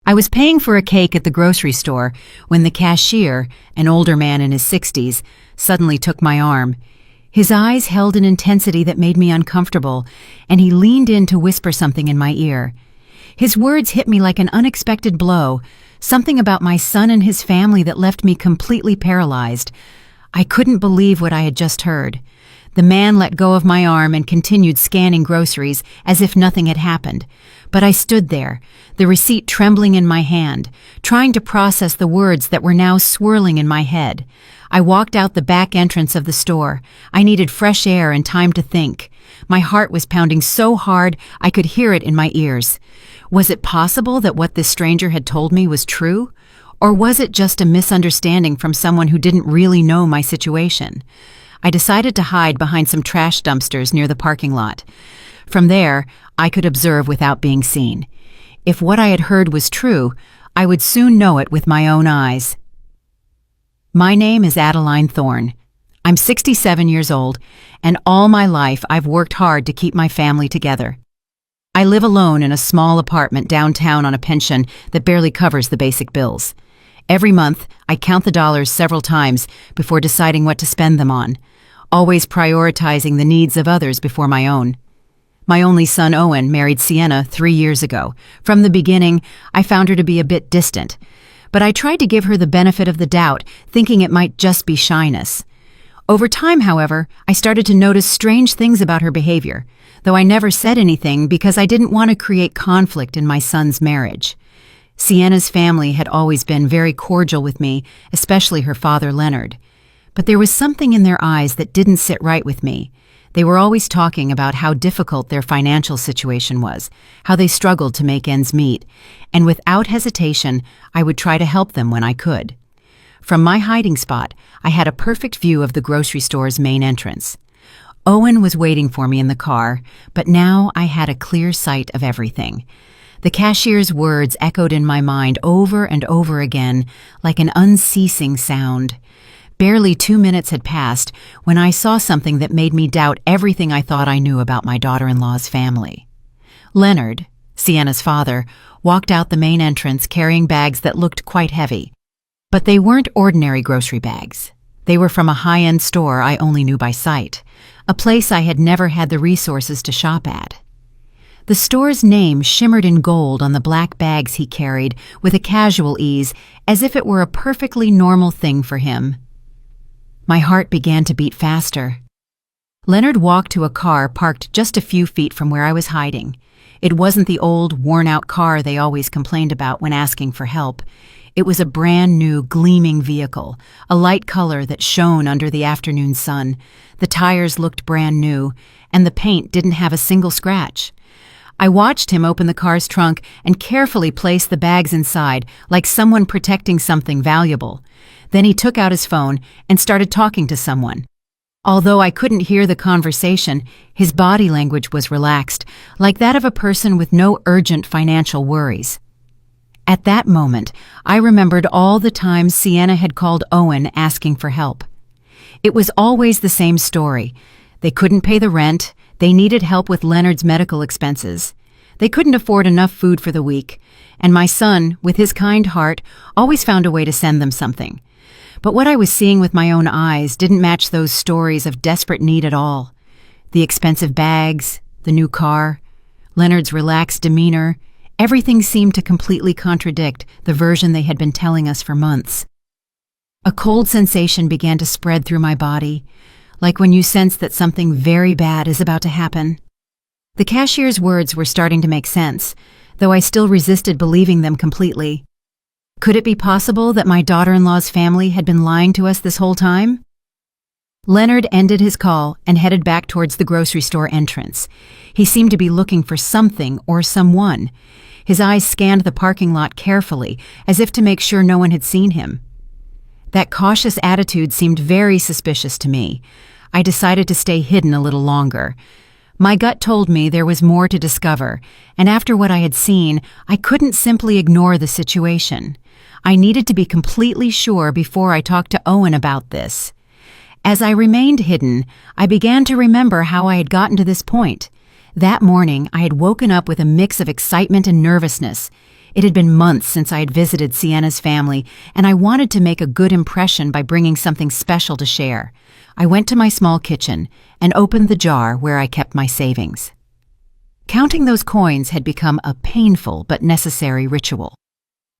I was paying for a cake at the grocery store when the cashier, an older man in his 60s, suddenly took my arm. His eyes held an intensity that made me uncomfortable, and he leaned in to whisper something in my ear. His words hit me like an unexpected blow, something about my son and his family that left me completely paralyzed. I couldn't believe what I had just heard. The man let go of my arm and continued scanning groceries as if nothing had happened. But I stood there, the receipt trembling in my hand, trying to process the words that were now swirling in my head. I walked out the back entrance of the store. I needed fresh air and time to think. My heart was pounding so hard I could hear it in my ears. Was it possible that what this stranger had told me was true? Or was it just a misunderstanding from someone who didn't really know my situation? I decided to hide behind some trash dumpsters near the parking lot. From there, I could observe without being seen. If what I had heard was true, I would soon know it with my own eyes. My name is Adeline Thorne. I'm 67 years old, and all my life I've worked hard to keep my family together. I live alone in a small apartment downtown on a pension that barely covers the basic bills. Every month, I count the dollars several times before deciding what to spend them on, always prioritizing the needs of others before my own. My only son, Owen, married Sienna 3 years ago. From the beginning, I found her to be a bit distant, but I tried to give her the benefit of the doubt, thinking it might just be shyness. Over time, however, I started to notice strange things about her behavior, though I never said anything because I didn't want to create conflict in my son's marriage. Sienna's family had always been very cordial with me, especially her father, Leonard. But there was something in their eyes that didn't sit right with me. They were always talking about how difficult their financial situation was, how they struggled to make ends meet, and without hesitation, I would try to help them when I could. From my hiding spot, I had a perfect view of the grocery store's main entrance. Owen was waiting for me in the car, but now I had a clear sight of everything. The cashier's words echoed in my mind over and over again, like an unceasing sound. Barely 2 minutes had passed when I saw something that made me doubt everything I thought I knew about my daughter-in-law's family. Leonard, Sienna's father, walked out the main entrance carrying bags that looked quite heavy. But they weren't ordinary grocery bags. They were from a high-end store I only knew by sight, a place I had never had the resources to shop at. The store's name shimmered in gold on the black bags he carried with a casual ease, as if it were a perfectly normal thing for him. My heart began to beat faster. Leonard walked to a car parked just a few feet from where I was hiding. It wasn't the old, worn-out car they always complained about when asking for help. It was a brand-new, gleaming vehicle, a light color that shone under the afternoon sun. The tires looked brand new, and the paint didn't have a single scratch. I watched him open the car's trunk and carefully place the bags inside, like someone protecting something valuable. Then he took out his phone and started talking to someone. Although I couldn't hear the conversation, his body language was relaxed, like that of a person with no urgent financial worries. At that moment, I remembered all the times Sienna had called Owen asking for help. It was always the same story. They couldn't pay the rent. They needed help with Leonard's medical expenses. They couldn't afford enough food for the week, and my son, with his kind heart, always found a way to send them something. But what I was seeing with my own eyes didn't match those stories of desperate need at all. The expensive bags, the new car, Leonard's relaxed demeanor, everything seemed to completely contradict the version they had been telling us for months. A cold sensation began to spread through my body, like when you sense that something very bad is about to happen. The cashier's words were starting to make sense, though I still resisted believing them completely. Could it be possible that my daughter-in-law's family had been lying to us this whole time? Leonard ended his call and headed back towards the grocery store entrance. He seemed to be looking for something or someone. His eyes scanned the parking lot carefully, as if to make sure no one had seen him. That cautious attitude seemed very suspicious to me. I decided to stay hidden a little longer. My gut told me there was more to discover, and after what I had seen, I couldn't simply ignore the situation. I needed to be completely sure before I talked to Owen about this. As I remained hidden, I began to remember how I had gotten to this point. That morning, I had woken up with a mix of excitement and nervousness. It had been months since I had visited Sienna's family, and I wanted to make a good impression by bringing something special to share. I went to my small kitchen and opened the jar where I kept my savings. Counting those coins had become a painful but necessary ritual.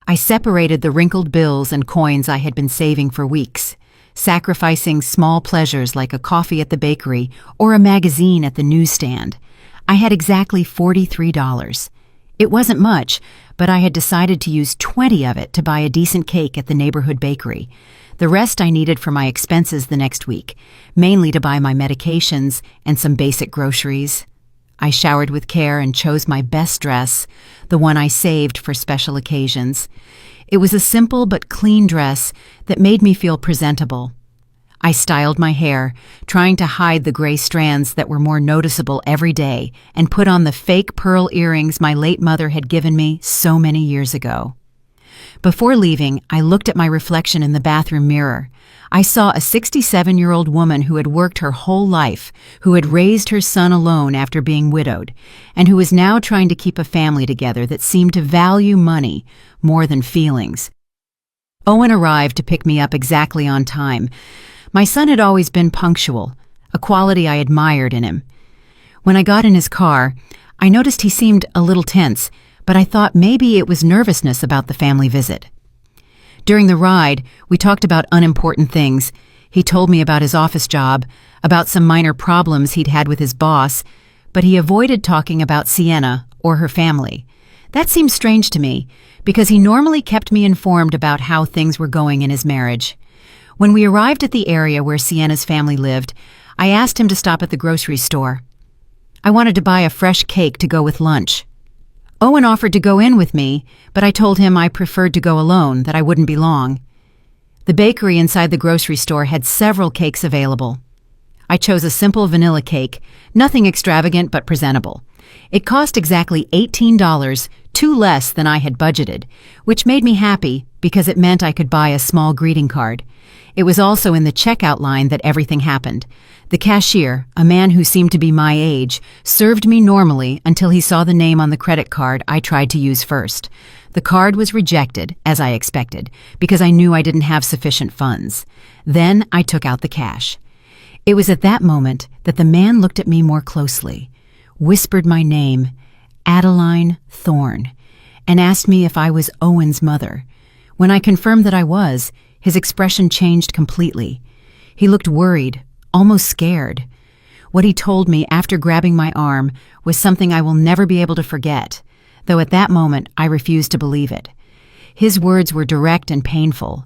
I separated the wrinkled bills and coins I had been saving for weeks, sacrificing small pleasures like a coffee at the bakery or a magazine at the newsstand. I had exactly $43. It wasn't much, but I had decided to use 20 of it to buy a decent cake at the neighborhood bakery. The rest I needed for my expenses the next week, mainly to buy my medications and some basic groceries. I showered with care and chose my best dress, the one I saved for special occasions. It was a simple but clean dress that made me feel presentable. I styled my hair, trying to hide the gray strands that were more noticeable every day, and put on the fake pearl earrings my late mother had given me so many years ago. Before leaving, I looked at my reflection in the bathroom mirror. I saw a 67-year-old woman who had worked her whole life, who had raised her son alone after being widowed, and who was now trying to keep a family together that seemed to value money more than feelings. Owen arrived to pick me up exactly on time. My son had always been punctual, a quality I admired in him. When I got in his car, I noticed he seemed a little tense, but I thought maybe it was nervousness about the family visit. During the ride, we talked about unimportant things. He told me about his office job, about some minor problems he'd had with his boss, but he avoided talking about Sienna or her family. That seemed strange to me, because he normally kept me informed about how things were going in his marriage. When we arrived at the area where Sienna's family lived, I asked him to stop at the grocery store. I wanted to buy a fresh cake to go with lunch. Owen offered to go in with me, but I told him I preferred to go alone, that I wouldn't be long. The bakery inside the grocery store had several cakes available. I chose a simple vanilla cake, nothing extravagant but presentable. It cost exactly $18, two less than I had budgeted, which made me happy because it meant I could buy a small greeting card. It was also in the checkout line that everything happened. The cashier, a man who seemed to be my age, served me normally until he saw the name on the credit card I tried to use first. The card was rejected, as I expected, because I knew I didn't have sufficient funds. Then I took out the cash. It was at that moment that the man looked at me more closely, whispered my name, Adeline Thorne, and asked me if I was Owen's mother. When I confirmed that I was, his expression changed completely. He looked worried, almost scared. What he told me after grabbing my arm was something I will never be able to forget, though at that moment I refused to believe it. His words were direct and painful.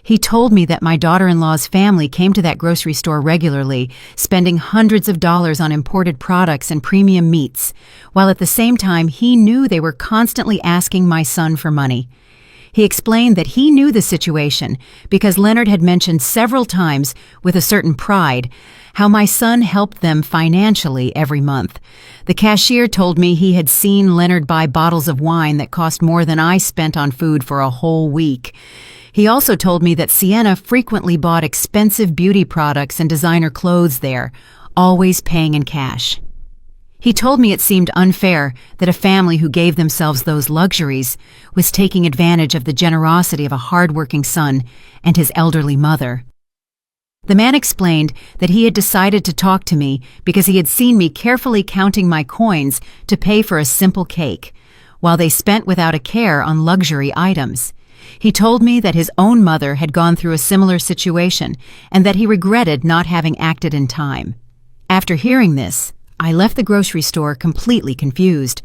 He told me that my daughter-in-law's family came to that grocery store regularly, spending hundreds of dollars on imported products and premium meats, while at the same time he knew they were constantly asking my son for money. He explained that he knew the situation because Leonard had mentioned several times, with a certain pride, how my son helped them financially every month. The cashier told me he had seen Leonard buy bottles of wine that cost more than I spent on food for a whole week. He also told me that Sienna frequently bought expensive beauty products and designer clothes there, always paying in cash. He told me it seemed unfair that a family who gave themselves those luxuries was taking advantage of the generosity of a hard-working son and his elderly mother. The man explained that he had decided to talk to me because he had seen me carefully counting my coins to pay for a simple cake, while they spent without a care on luxury items. He told me that his own mother had gone through a similar situation and that he regretted not having acted in time. After hearing this, I left the grocery store completely confused.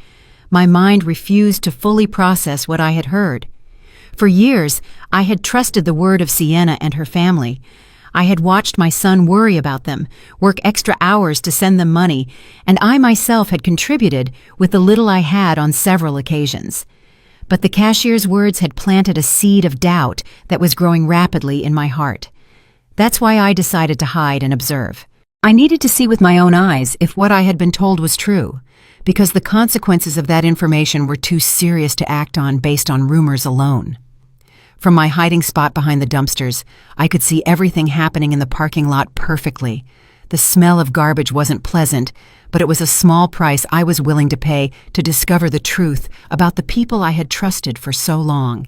My mind refused to fully process what I had heard. For years, I had trusted the word of Sienna and her family. I had watched my son worry about them, work extra hours to send them money, and I myself had contributed with the little I had on several occasions. But the cashier's words had planted a seed of doubt that was growing rapidly in my heart. That's why I decided to hide and observe. I needed to see with my own eyes if what I had been told was true, because the consequences of that information were too serious to act on based on rumors alone. From my hiding spot behind the dumpsters, I could see everything happening in the parking lot perfectly. The smell of garbage wasn't pleasant, but it was a small price I was willing to pay to discover the truth about the people I had trusted for so long.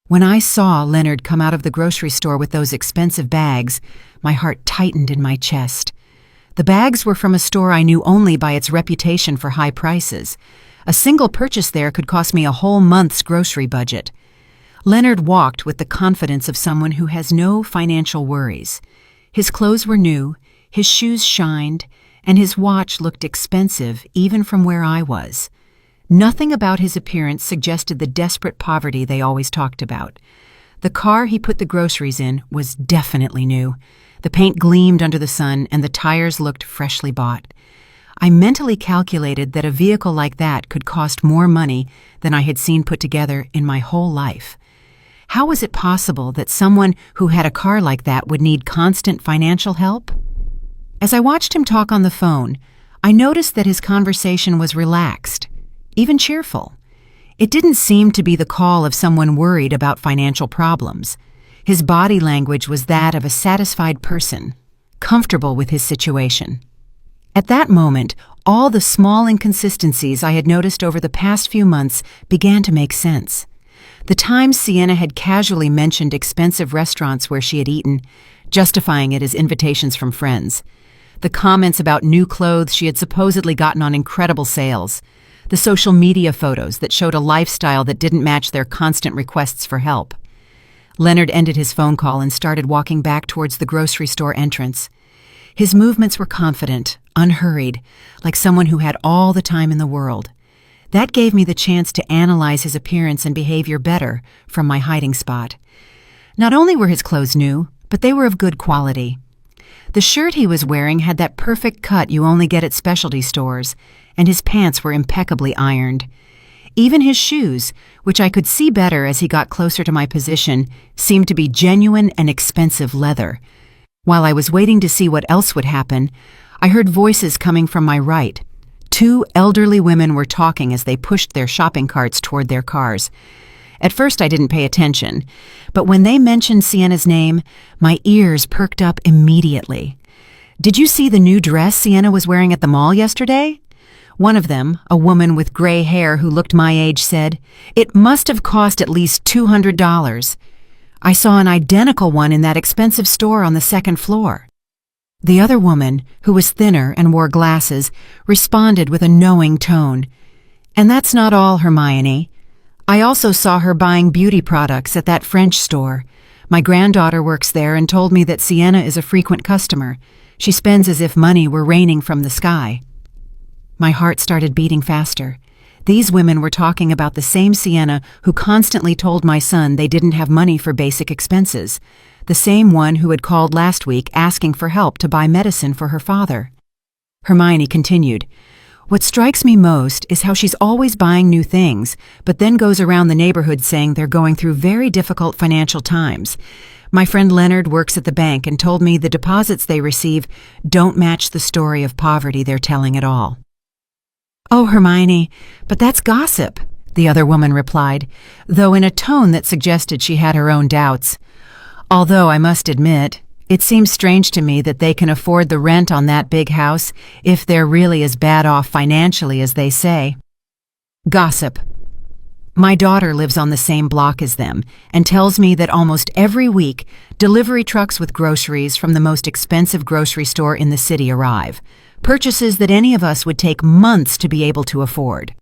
When I saw Leonard come out of the grocery store with those expensive bags, my heart tightened in my chest. The bags were from a store I knew only by its reputation for high prices. A single purchase there could cost me a whole month's grocery budget. Leonard walked with the confidence of someone who has no financial worries. His clothes were new, his shoes shined, and his watch looked expensive even from where I was. Nothing about his appearance suggested the desperate poverty they always talked about. The car he put the groceries in was definitely new. The paint gleamed under the sun, and the tires looked freshly bought. I mentally calculated that a vehicle like that could cost more money than I had seen put together in my whole life. How was it possible that someone who had a car like that would need constant financial help? As I watched him talk on the phone, I noticed that his conversation was relaxed, even cheerful. It didn't seem to be the call of someone worried about financial problems. His body language was that of a satisfied person, comfortable with his situation. At that moment, all the small inconsistencies I had noticed over the past few months began to make sense. The times Sienna had casually mentioned expensive restaurants where she had eaten, justifying it as invitations from friends. The comments about new clothes she had supposedly gotten on incredible sales. The social media photos that showed a lifestyle that didn't match their constant requests for help. Leonard ended his phone call and started walking back towards the grocery store entrance. His movements were confident, unhurried, like someone who had all the time in the world. That gave me the chance to analyze his appearance and behavior better from my hiding spot. Not only were his clothes new, but they were of good quality. The shirt he was wearing had that perfect cut you only get at specialty stores, and his pants were impeccably ironed. Even his shoes, which I could see better as he got closer to my position, seemed to be genuine and expensive leather. While I was waiting to see what else would happen, I heard voices coming from my right. 2 elderly women were talking as they pushed their shopping carts toward their cars. At first I didn't pay attention, but when they mentioned Sienna's name, my ears perked up immediately. "Did you see the new dress Sienna was wearing at the mall yesterday?" One of them, a woman with gray hair who looked my age, said, "It must have cost at least $200. I saw an identical one in that expensive store on the second floor." The other woman, who was thinner and wore glasses, responded with a knowing tone. "And that's not all, Hermione. I also saw her buying beauty products at that French store. My granddaughter works there and told me that Sienna is a frequent customer. She spends as if money were raining from the sky." My heart started beating faster. These women were talking about the same Sienna who constantly told my son they didn't have money for basic expenses, the same one who had called last week asking for help to buy medicine for her father. Hermione continued, "What strikes me most is how she's always buying new things, but then goes around the neighborhood saying they're going through very difficult financial times. My friend Leonard works at the bank and told me the deposits they receive don't match the story of poverty they're telling at all." "Oh, Hermione, but that's gossip," the other woman replied, though in a tone that suggested she had her own doubts. "Although I must admit, it seems strange to me that they can afford the rent on that big house if they're really as bad off financially as they say." Gossip. My daughter lives on the same block as them and tells me that almost every week, delivery trucks with groceries from the most expensive grocery store in the city arrive, purchases that any of us would take months to be able to afford.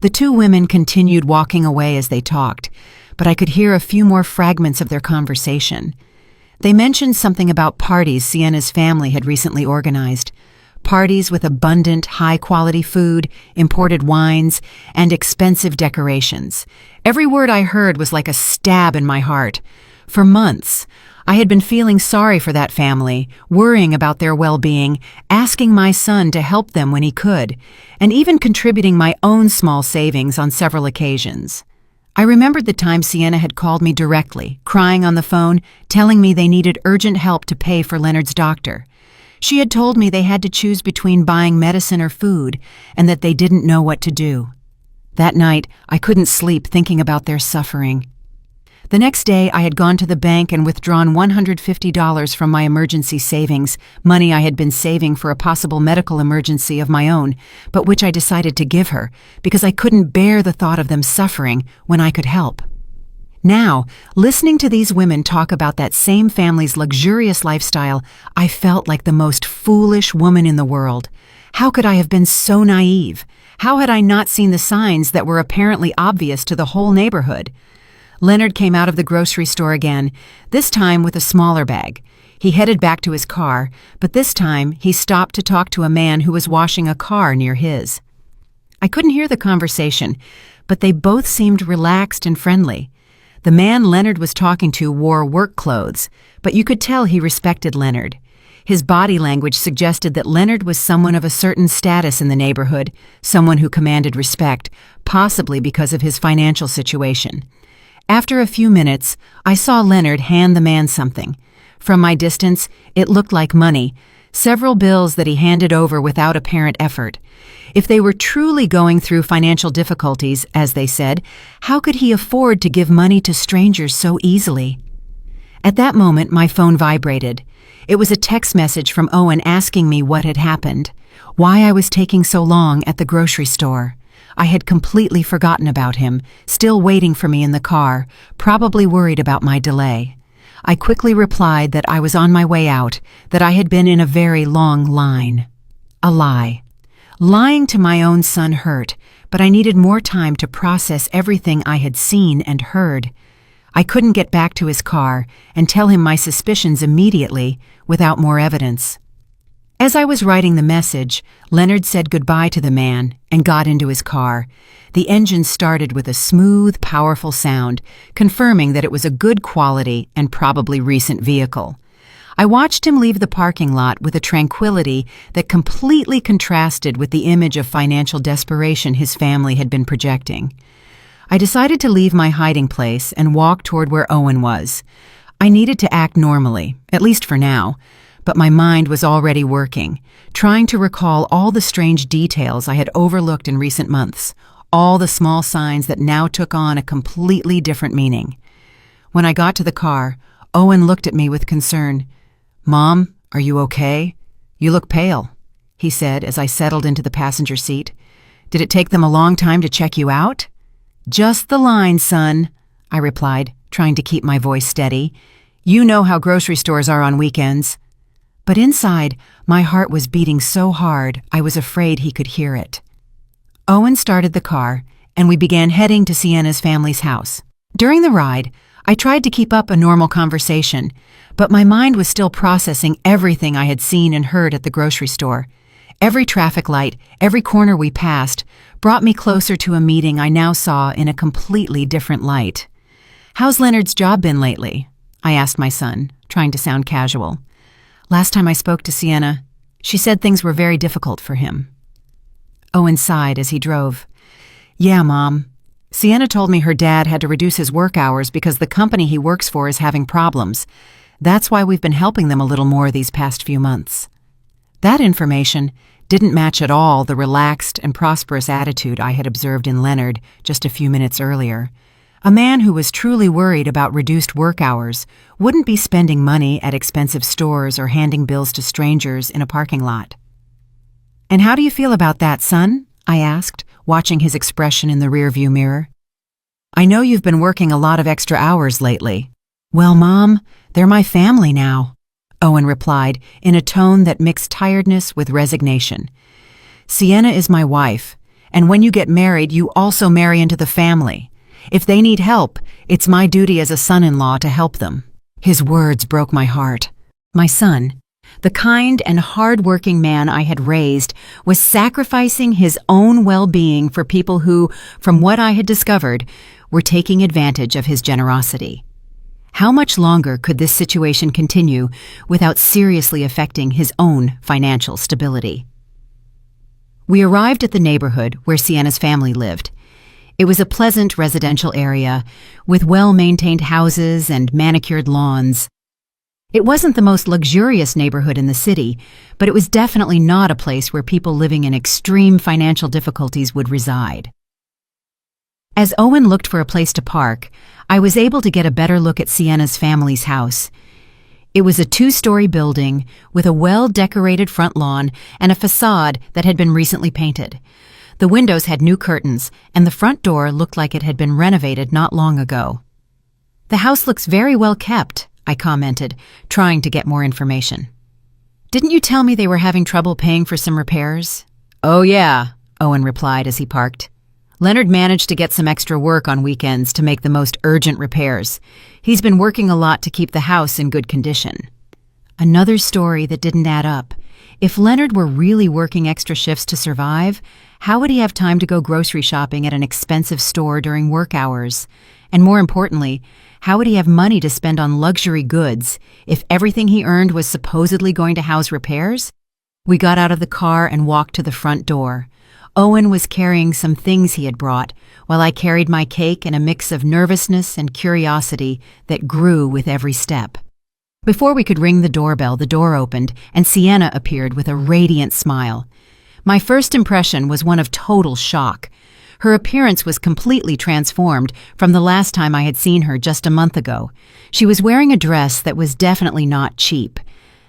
The 2 women continued walking away as they talked, but I could hear a few more fragments of their conversation. They mentioned something about parties Sienna's family had recently organized. Parties with abundant, high-quality food, imported wines, and expensive decorations. Every word I heard was like a stab in my heart. For months, I had been feeling sorry for that family, worrying about their well-being, asking my son to help them when he could, and even contributing my own small savings on several occasions. I remembered the time Sienna had called me directly, crying on the phone, telling me they needed urgent help to pay for Leonard's doctor. She had told me they had to choose between buying medicine or food, and that they didn't know what to do. That night, I couldn't sleep thinking about their suffering. The next day, I had gone to the bank and withdrawn $150 from my emergency savings, money I had been saving for a possible medical emergency of my own, but which I decided to give her because I couldn't bear the thought of them suffering when I could help. Now, listening to these women talk about that same family's luxurious lifestyle, I felt like the most foolish woman in the world. How could I have been so naive? How had I not seen the signs that were apparently obvious to the whole neighborhood? Leonard came out of the grocery store again, this time with a smaller bag. He headed back to his car, but this time he stopped to talk to a man who was washing a car near his. I couldn't hear the conversation, but they both seemed relaxed and friendly. The man Leonard was talking to wore work clothes, but you could tell he respected Leonard. His body language suggested that Leonard was someone of a certain status in the neighborhood, someone who commanded respect, possibly because of his financial situation. After a few minutes, I saw Leonard hand the man something. From my distance, it looked like money, several bills that he handed over without apparent effort. If they were truly going through financial difficulties, as they said, how could he afford to give money to strangers so easily? At that moment, my phone vibrated. It was a text message from Owen asking me what had happened, why I was taking so long at the grocery store. I had completely forgotten about him, still waiting for me in the car, probably worried about my delay. I quickly replied that I was on my way out, that I had been in a very long line. A lie. Lying to my own son hurt, but I needed more time to process everything I had seen and heard. I couldn't get back to his car and tell him my suspicions immediately without more evidence. As I was writing the message, Leonard said goodbye to the man and got into his car. The engine started with a smooth, powerful sound, confirming that it was a good quality and probably recent vehicle. I watched him leave the parking lot with a tranquility that completely contrasted with the image of financial desperation his family had been projecting. I decided to leave my hiding place and walk toward where Owen was. I needed to act normally, at least for now. But my mind was already working, trying to recall all the strange details I had overlooked in recent months, all the small signs that now took on a completely different meaning. When I got to the car, Owen looked at me with concern. "Mom, are you okay? You look pale," he said as I settled into the passenger seat. "Did it take them a long time to check you out?" "Just the line, son," I replied, trying to keep my voice steady. "You know how grocery stores are on weekends." But inside, my heart was beating so hard I was afraid he could hear it. Owen started the car, and we began heading to Sienna's family's house. During the ride, I tried to keep up a normal conversation, but my mind was still processing everything I had seen and heard at the grocery store. Every traffic light, every corner we passed, brought me closer to a meeting I now saw in a completely different light. "How's Leonard's job been lately?" I asked my son, trying to sound casual. "Last time I spoke to Sienna, she said things were very difficult for him." Owen sighed as he drove. "Yeah, Mom. Sienna told me her dad had to reduce his work hours because the company he works for is having problems. That's why we've been helping them a little more these past few months." That information didn't match at all the relaxed and prosperous attitude I had observed in Leonard just a few minutes earlier. A man who was truly worried about reduced work hours wouldn't be spending money at expensive stores or handing bills to strangers in a parking lot. "And how do you feel about that, son?" I asked, watching his expression in the rearview mirror. "I know you've been working a lot of extra hours lately." "Well, Mom, they're my family now," Owen replied in a tone that mixed tiredness with resignation. "Sienna is my wife, and when you get married, you also marry into the family. If they need help, it's my duty as a son-in-law to help them." His words broke my heart. My son, the kind and hard-working man I had raised, was sacrificing his own well-being for people who, from what I had discovered, were taking advantage of his generosity. How much longer could this situation continue without seriously affecting his own financial stability? We arrived at the neighborhood where Sienna's family lived. It was a pleasant residential area with well-maintained houses and manicured lawns. It wasn't the most luxurious neighborhood in the city, but it was definitely not a place where people living in extreme financial difficulties would reside. As Owen looked for a place to park, I was able to get a better look at Sienna's family's house. It was a 2-story building with a well-decorated front lawn and a facade that had been recently painted. The windows had new curtains, and the front door looked like it had been renovated not long ago. "The house looks very well kept," I commented, trying to get more information. "Didn't you tell me they were having trouble paying for some repairs?" "Oh yeah," Owen replied as he parked. "Leonard managed to get some extra work on weekends to make the most urgent repairs. He's been working a lot to keep the house in good condition." Another story that didn't add up. If Leonard were really working extra shifts to survive, how would he have time to go grocery shopping at an expensive store during work hours? And more importantly, how would he have money to spend on luxury goods if everything he earned was supposedly going to house repairs? We got out of the car and walked to the front door. Owen was carrying some things he had brought, while I carried my cake and a mix of nervousness and curiosity that grew with every step. Before we could ring the doorbell, the door opened, and Sienna appeared with a radiant smile. My first impression was one of total shock. Her appearance was completely transformed from the last time I had seen her just a month ago. She was wearing a dress that was definitely not cheap.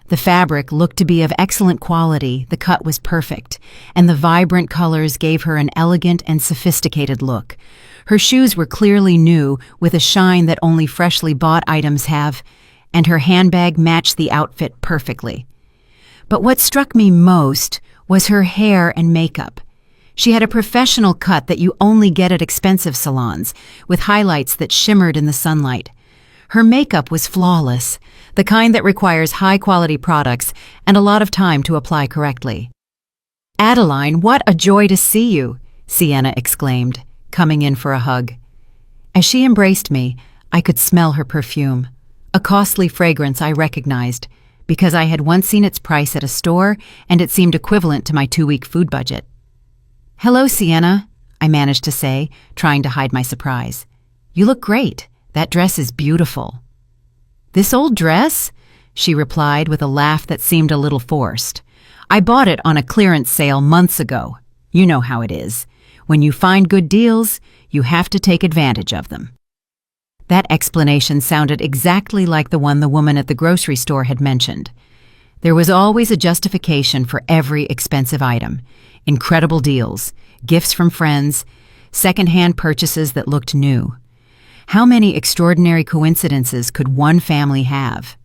The fabric looked to be of excellent quality, the cut was perfect, and the vibrant colors gave her an elegant and sophisticated look. Her shoes were clearly new, with a shine that only freshly bought items have, and her handbag matched the outfit perfectly. But what struck me most was her hair and makeup. She had a professional cut that you only get at expensive salons, with highlights that shimmered in the sunlight. Her makeup was flawless, the kind that requires high-quality products and a lot of time to apply correctly. "Adeline, what a joy to see you!" Sienna exclaimed, coming in for a hug. As she embraced me, I could smell her perfume, a costly fragrance I recognized, because I had once seen its price at a store and it seemed equivalent to my 2-week food budget. "Hello, Sienna," I managed to say, trying to hide my surprise. "You look great. That dress is beautiful." "This old dress?" she replied with a laugh that seemed a little forced. "I bought it on a clearance sale months ago. You know how it is. When you find good deals, you have to take advantage of them." That explanation sounded exactly like the one the woman at the grocery store had mentioned. There was always a justification for every expensive item. Incredible deals, gifts from friends, second-hand purchases that looked new. How many extraordinary coincidences could one family have?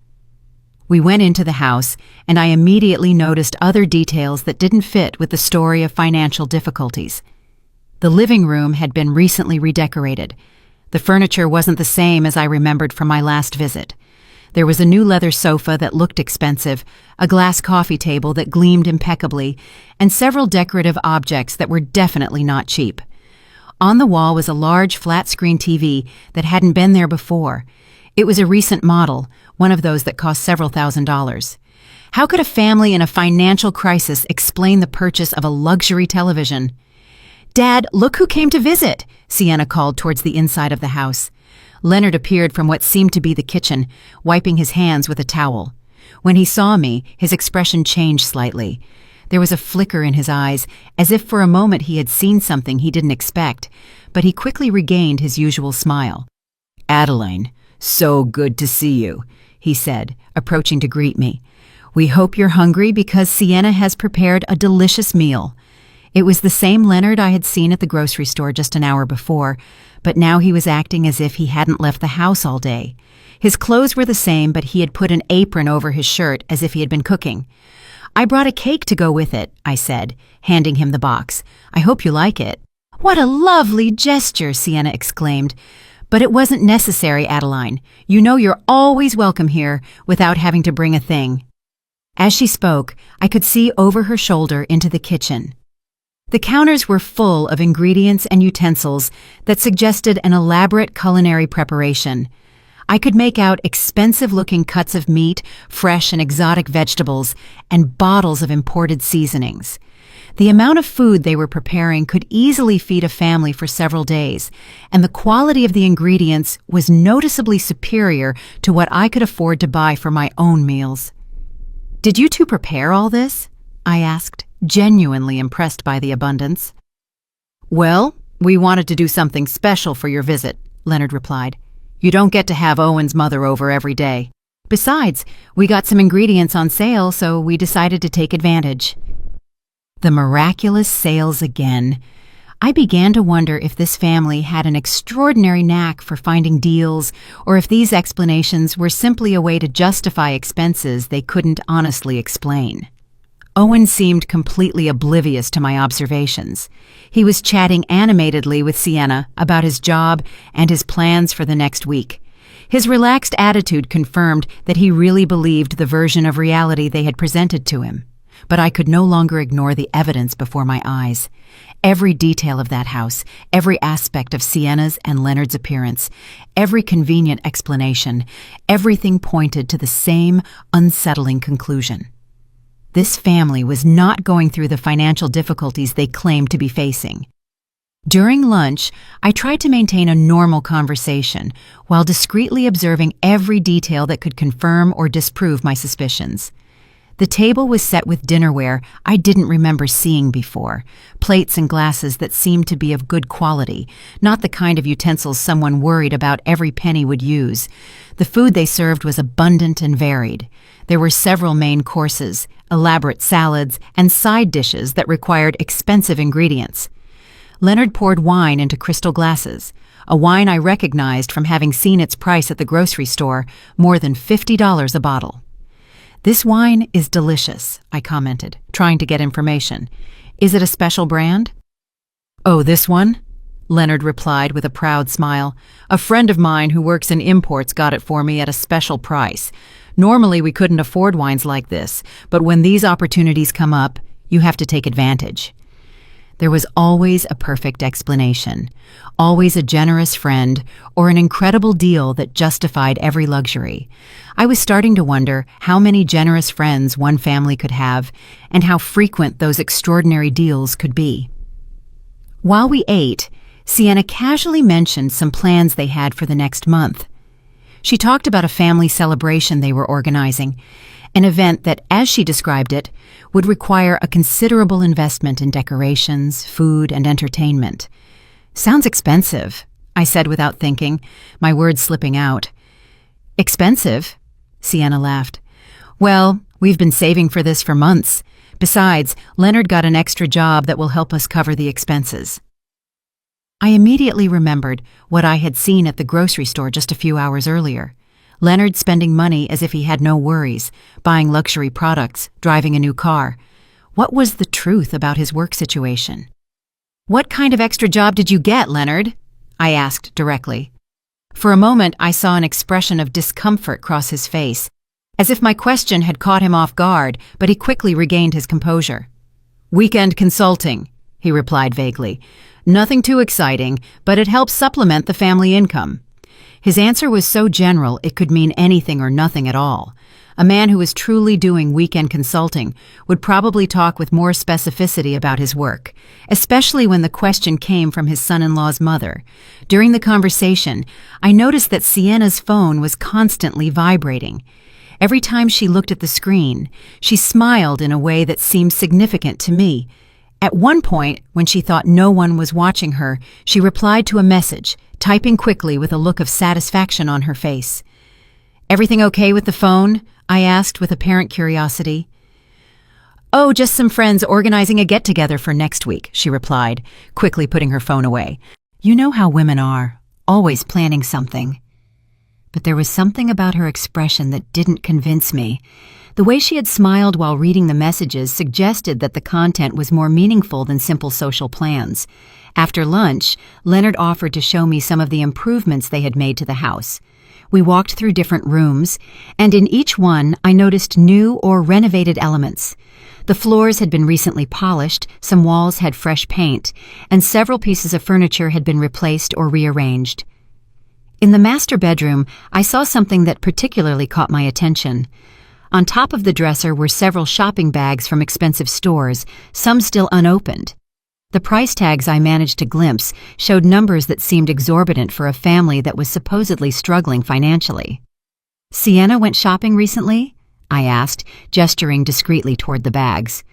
We went into the house, and I immediately noticed other details that didn't fit with the story of financial difficulties. The living room had been recently redecorated. The furniture wasn't the same as I remembered from my last visit. There was a new leather sofa that looked expensive, a glass coffee table that gleamed impeccably, and several decorative objects that were definitely not cheap. On the wall was a large flat-screen TV that hadn't been there before. It was a recent model, one of those that cost several $1,000s. How could a family in a financial crisis explain the purchase of a luxury television? "Dad, look who came to visit," Sienna called towards the inside of the house. Leonard appeared from what seemed to be the kitchen, wiping his hands with a towel. When he saw me, his expression changed slightly. There was a flicker in his eyes, as if for a moment he had seen something he didn't expect, but he quickly regained his usual smile. "Adeline, so good to see you," he said, approaching to greet me. "We hope you're hungry because Sienna has prepared a delicious meal." It was the same Leonard I had seen at the grocery store just an hour before, but now he was acting as if he hadn't left the house all day. His clothes were the same, but he had put an apron over his shirt as if he had been cooking. "I brought a cake to go with it," I said, handing him the box. "I hope you like it." "What a lovely gesture," Sienna exclaimed. "But it wasn't necessary, Adeline. You know you're always welcome here without having to bring a thing." As she spoke, I could see over her shoulder into the kitchen. The counters were full of ingredients and utensils that suggested an elaborate culinary preparation. I could make out expensive-looking cuts of meat, fresh and exotic vegetables, and bottles of imported seasonings. The amount of food they were preparing could easily feed a family for several days, and the quality of the ingredients was noticeably superior to what I could afford to buy for my own meals. "Did you two prepare all this?" I asked, genuinely impressed by the abundance. "Well, "We wanted to do something special for your visit," Leonard replied. "You don't get to have Owen's mother over every day. Besides, we got some ingredients on sale, so we decided to take advantage." The miraculous sales again. I began to wonder if this family had an extraordinary knack for finding deals, or if these explanations were simply a way to justify expenses they couldn't honestly explain. Owen seemed completely oblivious to my observations. He was chatting animatedly with Sienna about his job and his plans for the next week. His relaxed attitude confirmed that he really believed the version of reality they had presented to him. But I could no longer ignore the evidence before my eyes. Every detail of that house, every aspect of Sienna's and Leonard's appearance, every convenient explanation, everything pointed to the same unsettling conclusion. This family was not going through the financial difficulties they claimed to be facing. During lunch, I tried to maintain a normal conversation while discreetly observing every detail that could confirm or disprove my suspicions. The table was set with dinnerware I didn't remember seeing before, plates and glasses that seemed to be of good quality, not the kind of utensils someone worried about every penny would use. The food they served was abundant and varied. There were several main courses, elaborate salads, and side dishes that required expensive ingredients. Leonard poured wine into crystal glasses, a wine I recognized from having seen its price at the grocery store, more than $50 a bottle. "This wine is delicious," I commented, trying to get information. "Is it a special brand?" "Oh, this one?" Leonard replied with a proud smile. "A friend of mine who works in imports got it for me at a special price. Normally we couldn't afford wines like this, but when these opportunities come up, you have to take advantage." There was always a perfect explanation, always a generous friend, or an incredible deal that justified every luxury. I was starting to wonder how many generous friends one family could have, and how frequent those extraordinary deals could be. While we ate, Sienna casually mentioned some plans they had for the next month. She talked about a family celebration they were organizing, an event that, as she described it, would require a considerable investment in decorations, food, and entertainment. "Sounds expensive," I said without thinking, my words slipping out. "Expensive?" Sienna laughed. "Well, we've been saving for this for months. Besides, Leonard got an extra job that will help us cover the expenses." I immediately remembered what I had seen at the grocery store just a few hours earlier. Leonard spending money as if he had no worries, buying luxury products, driving a new car. What was the truth about his work situation? "What kind of extra job did you get, Leonard?" I asked directly. For a moment, I saw an expression of discomfort cross his face, as if my question had caught him off guard, but he quickly regained his composure. "Weekend consulting," he replied vaguely. "Nothing too exciting, but it helps supplement the family income." His answer was so general it could mean anything or nothing at all. A man who was truly doing weekend consulting would probably talk with more specificity about his work, especially when the question came from his son-in-law's mother. During the conversation, I noticed that Sienna's phone was constantly vibrating. Every time she looked at the screen, she smiled in a way that seemed significant to me. At one point, when she thought no one was watching her, she replied to a message, typing quickly with a look of satisfaction on her face. "Everything okay with the phone?" I asked with apparent curiosity. "Oh, just some friends organizing a get-together for next week," she replied, quickly putting her phone away. You know how women are, always planning something. But there was something about her expression that didn't convince me. The way she had smiled while reading the messages suggested that the content was more meaningful than simple social plans. After lunch, Leonard offered to show me some of the improvements they had made to the house. We walked through different rooms, and in each one I noticed new or renovated elements. The floors had been recently polished, some walls had fresh paint, and several pieces of furniture had been replaced or rearranged. In the master bedroom, I saw something that particularly caught my attention. On top of the dresser were several shopping bags from expensive stores, some still unopened. The price tags I managed to glimpse showed numbers that seemed exorbitant for a family that was supposedly struggling financially. "Sienna went shopping recently?" I asked, gesturing discreetly toward the bags.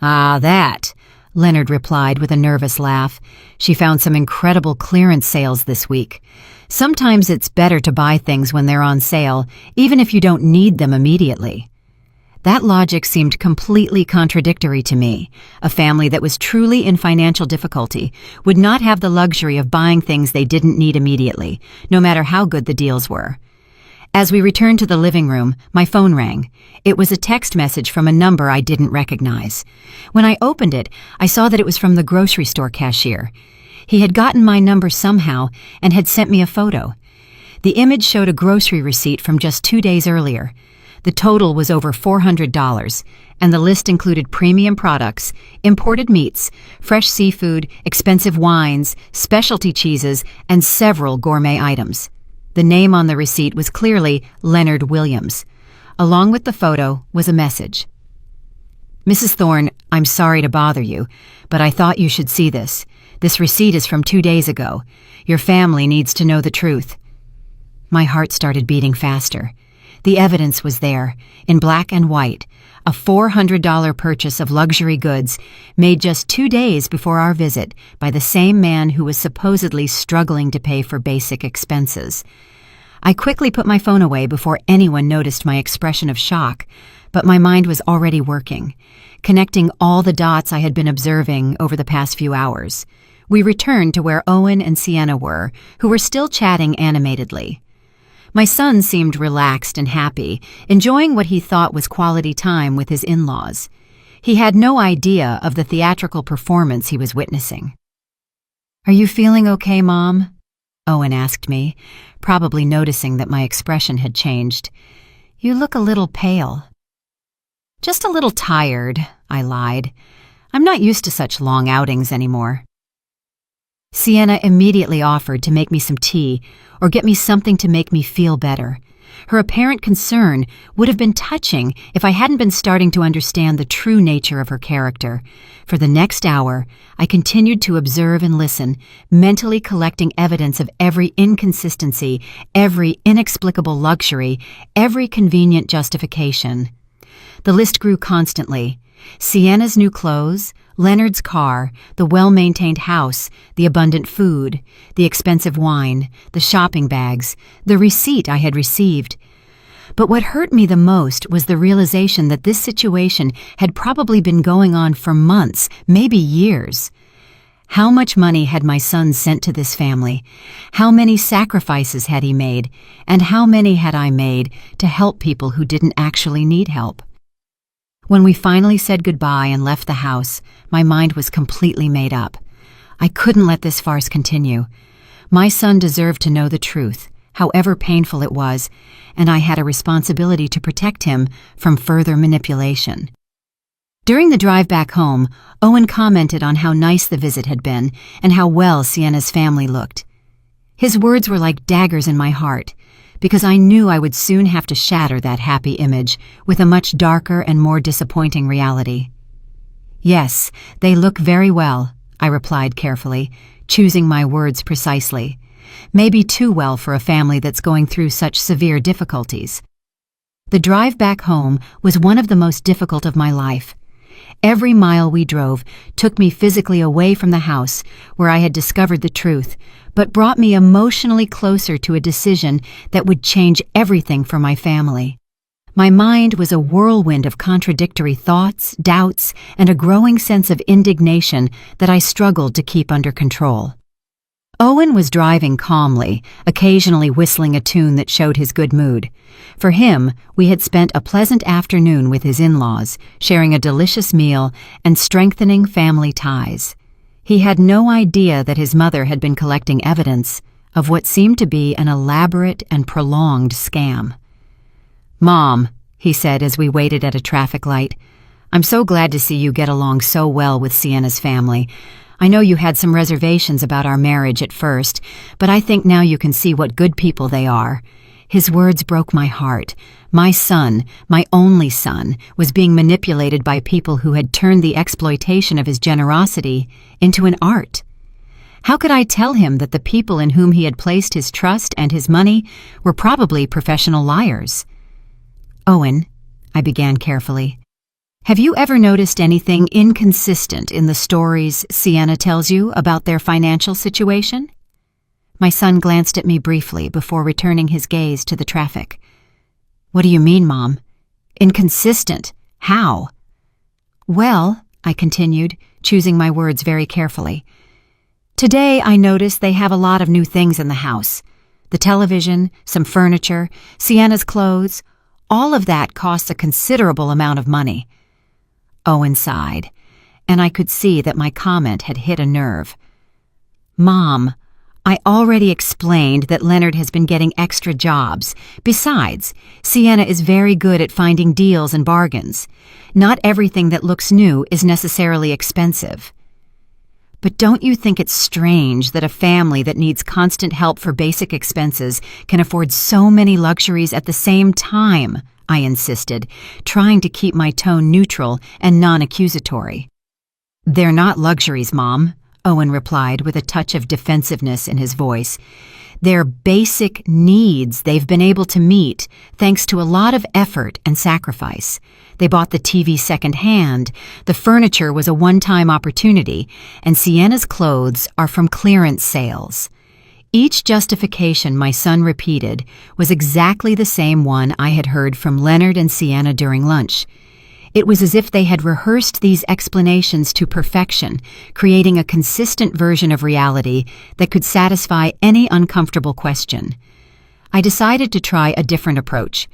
"Ah, that." Leonard replied with a nervous laugh. She found some incredible clearance sales this week. Sometimes it's better to buy things when they're on sale, even if you don't need them immediately. That logic seemed completely contradictory to me. A family that was truly in financial difficulty would not have the luxury of buying things they didn't need immediately, no matter how good the deals were. As we returned to the living room, my phone rang. It was a text message from a number I didn't recognize. When I opened it, I saw that it was from the grocery store cashier. He had gotten my number somehow and had sent me a photo. The image showed a grocery receipt from just 2 days earlier. The total was over $400, and the list included premium products, imported meats, fresh seafood, expensive wines, specialty cheeses, and several gourmet items. The name on the receipt was clearly Leonard Williams. Along with the photo was a message. "Mrs. Thorne, I'm sorry to bother you, but I thought you should see this. This receipt is from 2 days ago. Your family needs to know the truth." My heart started beating faster. The evidence was there, in black and white, a $400 purchase of luxury goods made just 2 days before our visit by the same man who was supposedly struggling to pay for basic expenses. I quickly put my phone away before anyone noticed my expression of shock, but my mind was already working, connecting all the dots I had been observing over the past few hours. We returned to where Owen and Sienna were, who were still chatting animatedly. My son seemed relaxed and happy, enjoying what he thought was quality time with his in-laws. He had no idea of the theatrical performance he was witnessing. "Are you feeling okay, Mom?" Owen asked me, probably noticing that my expression had changed. "You look a little pale." "Just a little tired," I lied. "I'm not used to such long outings anymore." Sienna immediately offered to make me some tea or get me something to make me feel better. Her apparent concern would have been touching if I hadn't been starting to understand the true nature of her character. For the next hour, I continued to observe and listen, mentally collecting evidence of every inconsistency, every inexplicable luxury, every convenient justification. The list grew constantly. Sienna's new clothes, Leonard's car, the well-maintained house, the abundant food, the expensive wine, the shopping bags, the receipt I had received. But what hurt me the most was the realization that this situation had probably been going on for months, maybe years. How much money had my son sent to this family? How many sacrifices had he made? And how many had I made to help people who didn't actually need help? When we finally said goodbye and left the house, my mind was completely made up. I couldn't let this farce continue. My son deserved to know the truth, however painful it was, and I had a responsibility to protect him from further manipulation. During the drive back home, Owen commented on how nice the visit had been and how well Sienna's family looked. His words were like daggers in my heart, because I knew I would soon have to shatter that happy image with a much darker and more disappointing reality. "Yes, they look very well," I replied carefully, choosing my words precisely. Maybe too well for a family that's going through such severe difficulties. The drive back home was one of the most difficult of my life. Every mile we drove took me physically away from the house where I had discovered the truth, but brought me emotionally closer to a decision that would change everything for my family. My mind was a whirlwind of contradictory thoughts, doubts, and a growing sense of indignation that I struggled to keep under control. Owen was driving calmly, occasionally whistling a tune that showed his good mood. For him, we had spent a pleasant afternoon with his in-laws, sharing a delicious meal and strengthening family ties. He had no idea that his mother had been collecting evidence of what seemed to be an elaborate and prolonged scam. "Mom," he said as we waited at a traffic light, "I'm so glad to see you get along so well with Sienna's family. I know you had some reservations about our marriage at first, but I think now you can see what good people they are." His words broke my heart. My son, my only son, was being manipulated by people who had turned the exploitation of his generosity into an art. How could I tell him that the people in whom he had placed his trust and his money were probably professional liars? "Owen," I began carefully, Have you ever noticed anything inconsistent in the stories Sienna tells you about their financial situation? My son glanced at me briefly before returning his gaze to the traffic. What do you mean, Mom? Inconsistent? How? Well, I continued, choosing my words very carefully. Today I noticed they have a lot of new things in the house. The television, some furniture, Sienna's clothes, all of that costs a considerable amount of money. Owen sighed, and I could see that my comment had hit a nerve. Mom, I already explained that Leonard has been getting extra jobs. Besides, Sienna is very good at finding deals and bargains. Not everything that looks new is necessarily expensive. But don't you think it's strange that a family that needs constant help for basic expenses can afford so many luxuries at the same time? I insisted, trying to keep my tone neutral and non-accusatory. They're not luxuries, Mom, Owen replied with a touch of defensiveness in his voice. They're basic needs they've been able to meet thanks to a lot of effort and sacrifice. They bought the TV secondhand, the furniture was a one-time opportunity, and Sienna's clothes are from clearance sales. Each justification my son repeated was exactly the same one I had heard from Leonard and Sienna during lunch. It was as if they had rehearsed these explanations to perfection, creating a consistent version of reality that could satisfy any uncomfortable question. I decided to try a different approach.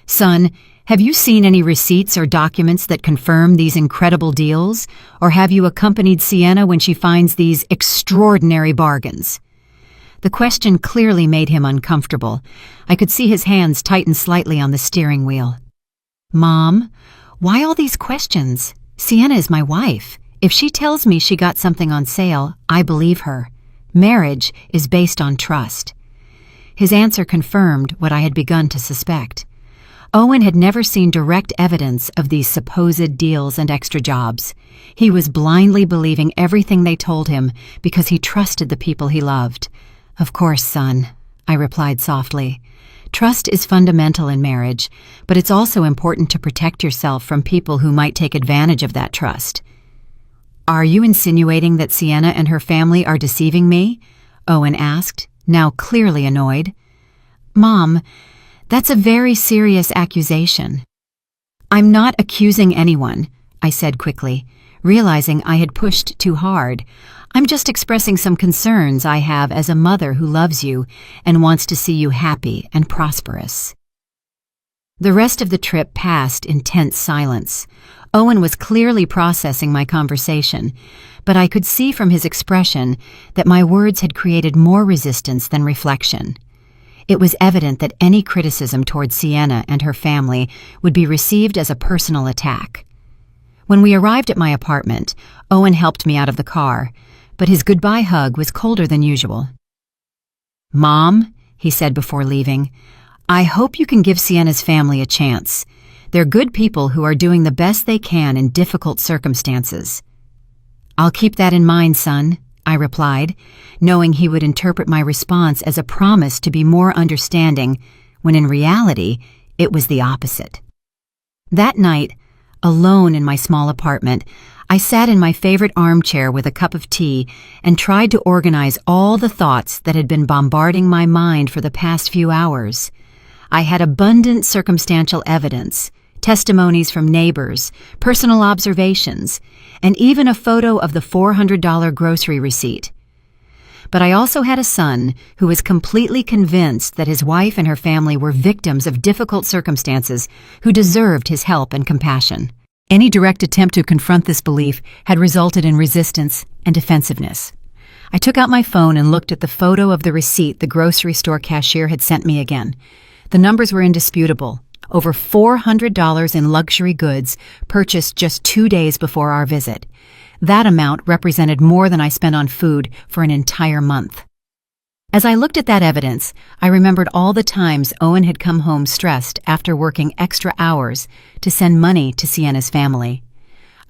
Son, have you seen any receipts or documents that confirm these incredible deals, or have you accompanied Sienna when she finds these extraordinary bargains? The question clearly made him uncomfortable. I could see his hands tighten slightly on the steering wheel. Mom, why all these questions? Sienna is my wife. If she tells me she got something on sale, I believe her. Marriage is based on trust. His answer confirmed what I had begun to suspect. Owen had never seen direct evidence of these supposed deals and extra jobs. He was blindly believing everything they told him because he trusted the people he loved. Of course, son, I replied softly. Trust is fundamental in marriage, but it's also important to protect yourself from people who might take advantage of that trust. Are you insinuating that Sienna and her family are deceiving me? Owen asked, now clearly annoyed. Mom, that's a very serious accusation. I'm not accusing anyone, I said quickly, realizing I had pushed too hard. I'm just expressing some concerns I have as a mother who loves you and wants to see you happy and prosperous. The rest of the trip passed in tense silence. Owen was clearly processing my conversation, but I could see from his expression that my words had created more resistance than reflection. It was evident that any criticism toward Sienna and her family would be received as a personal attack. When we arrived at my apartment, Owen helped me out of the car, but his goodbye hug was colder than usual. Mom, he said before leaving, I hope you can give Sienna's family a chance. They're good people who are doing the best they can in difficult circumstances. I'll keep that in mind, son, I replied, knowing he would interpret my response as a promise to be more understanding, when in reality, it was the opposite. That night, alone in my small apartment, I sat in my favorite armchair with a cup of tea and tried to organize all the thoughts that had been bombarding my mind for the past few hours. I had abundant circumstantial evidence, testimonies from neighbors, personal observations, and even a photo of the $400 grocery receipt. But I also had a son who was completely convinced that his wife and her family were victims of difficult circumstances who deserved his help and compassion. Any direct attempt to confront this belief had resulted in resistance and defensiveness. I took out my phone and looked at the photo of the receipt the grocery store cashier had sent me again. The numbers were indisputable. Over $400 in luxury goods purchased just 2 days before our visit. That amount represented more than I spent on food for an entire month. As I looked at that evidence, I remembered all the times Owen had come home stressed after working extra hours to send money to Sienna's family.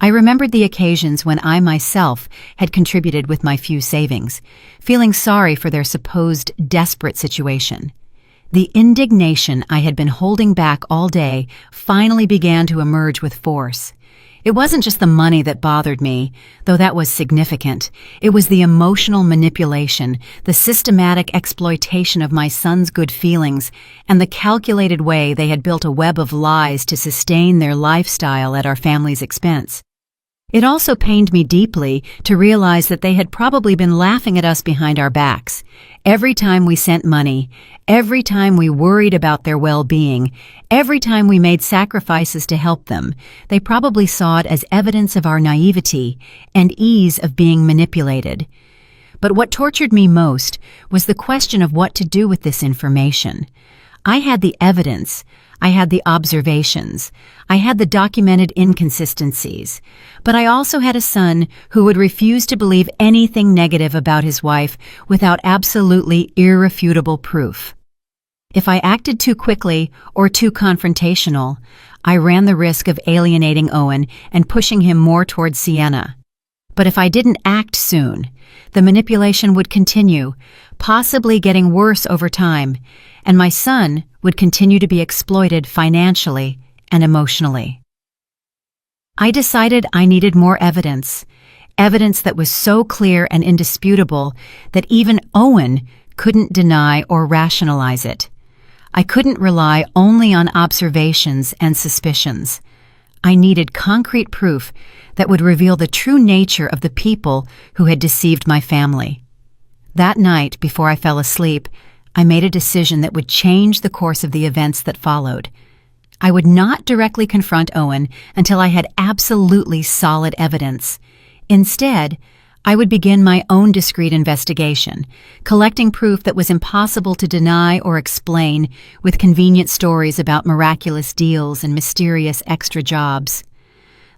I remembered the occasions when I myself had contributed with my few savings, feeling sorry for their supposed desperate situation. The indignation I had been holding back all day finally began to emerge with force. It wasn't just the money that bothered me, though that was significant. It was the emotional manipulation, the systematic exploitation of my son's good feelings, and the calculated way they had built a web of lies to sustain their lifestyle at our family's expense. It also pained me deeply to realize that they had probably been laughing at us behind our backs. Every time we sent money, every time we worried about their well-being, every time we made sacrifices to help them, they probably saw it as evidence of our naivety and ease of being manipulated. But what tortured me most was the question of what to do with this information. I had the evidence, I had the observations, I had the documented inconsistencies, but I also had a son who would refuse to believe anything negative about his wife without absolutely irrefutable proof. If I acted too quickly or too confrontational, I ran the risk of alienating Owen and pushing him more towards Sienna. But if I didn't act soon, the manipulation would continue, possibly getting worse over time, and my son would continue to be exploited financially and emotionally. I decided I needed more evidence that was so clear and indisputable that even Owen couldn't deny or rationalize it. I couldn't rely only on observations and suspicions. I needed concrete proof that would reveal the true nature of the people who had deceived my family. That night, before I fell asleep, I made a decision that would change the course of the events that followed. I would not directly confront Owen until I had absolutely solid evidence. Instead, I would begin my own discreet investigation, collecting proof that was impossible to deny or explain with convenient stories about miraculous deals and mysterious extra jobs.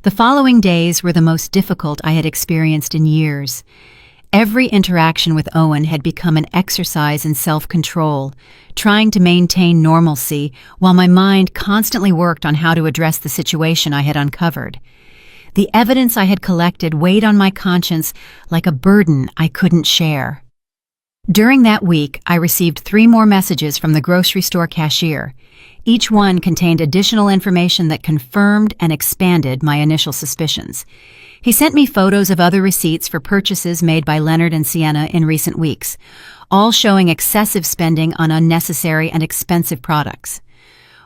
The following days were the most difficult I had experienced in years. Every interaction with Owen had become an exercise in self-control, trying to maintain normalcy while my mind constantly worked on how to address the situation I had uncovered. The evidence I had collected weighed on my conscience like a burden I couldn't share. During that week, I received 3 more messages from the grocery store cashier. Each one contained additional information that confirmed and expanded my initial suspicions. He sent me photos of other receipts for purchases made by Leonard and Sienna in recent weeks, all showing excessive spending on unnecessary and expensive products.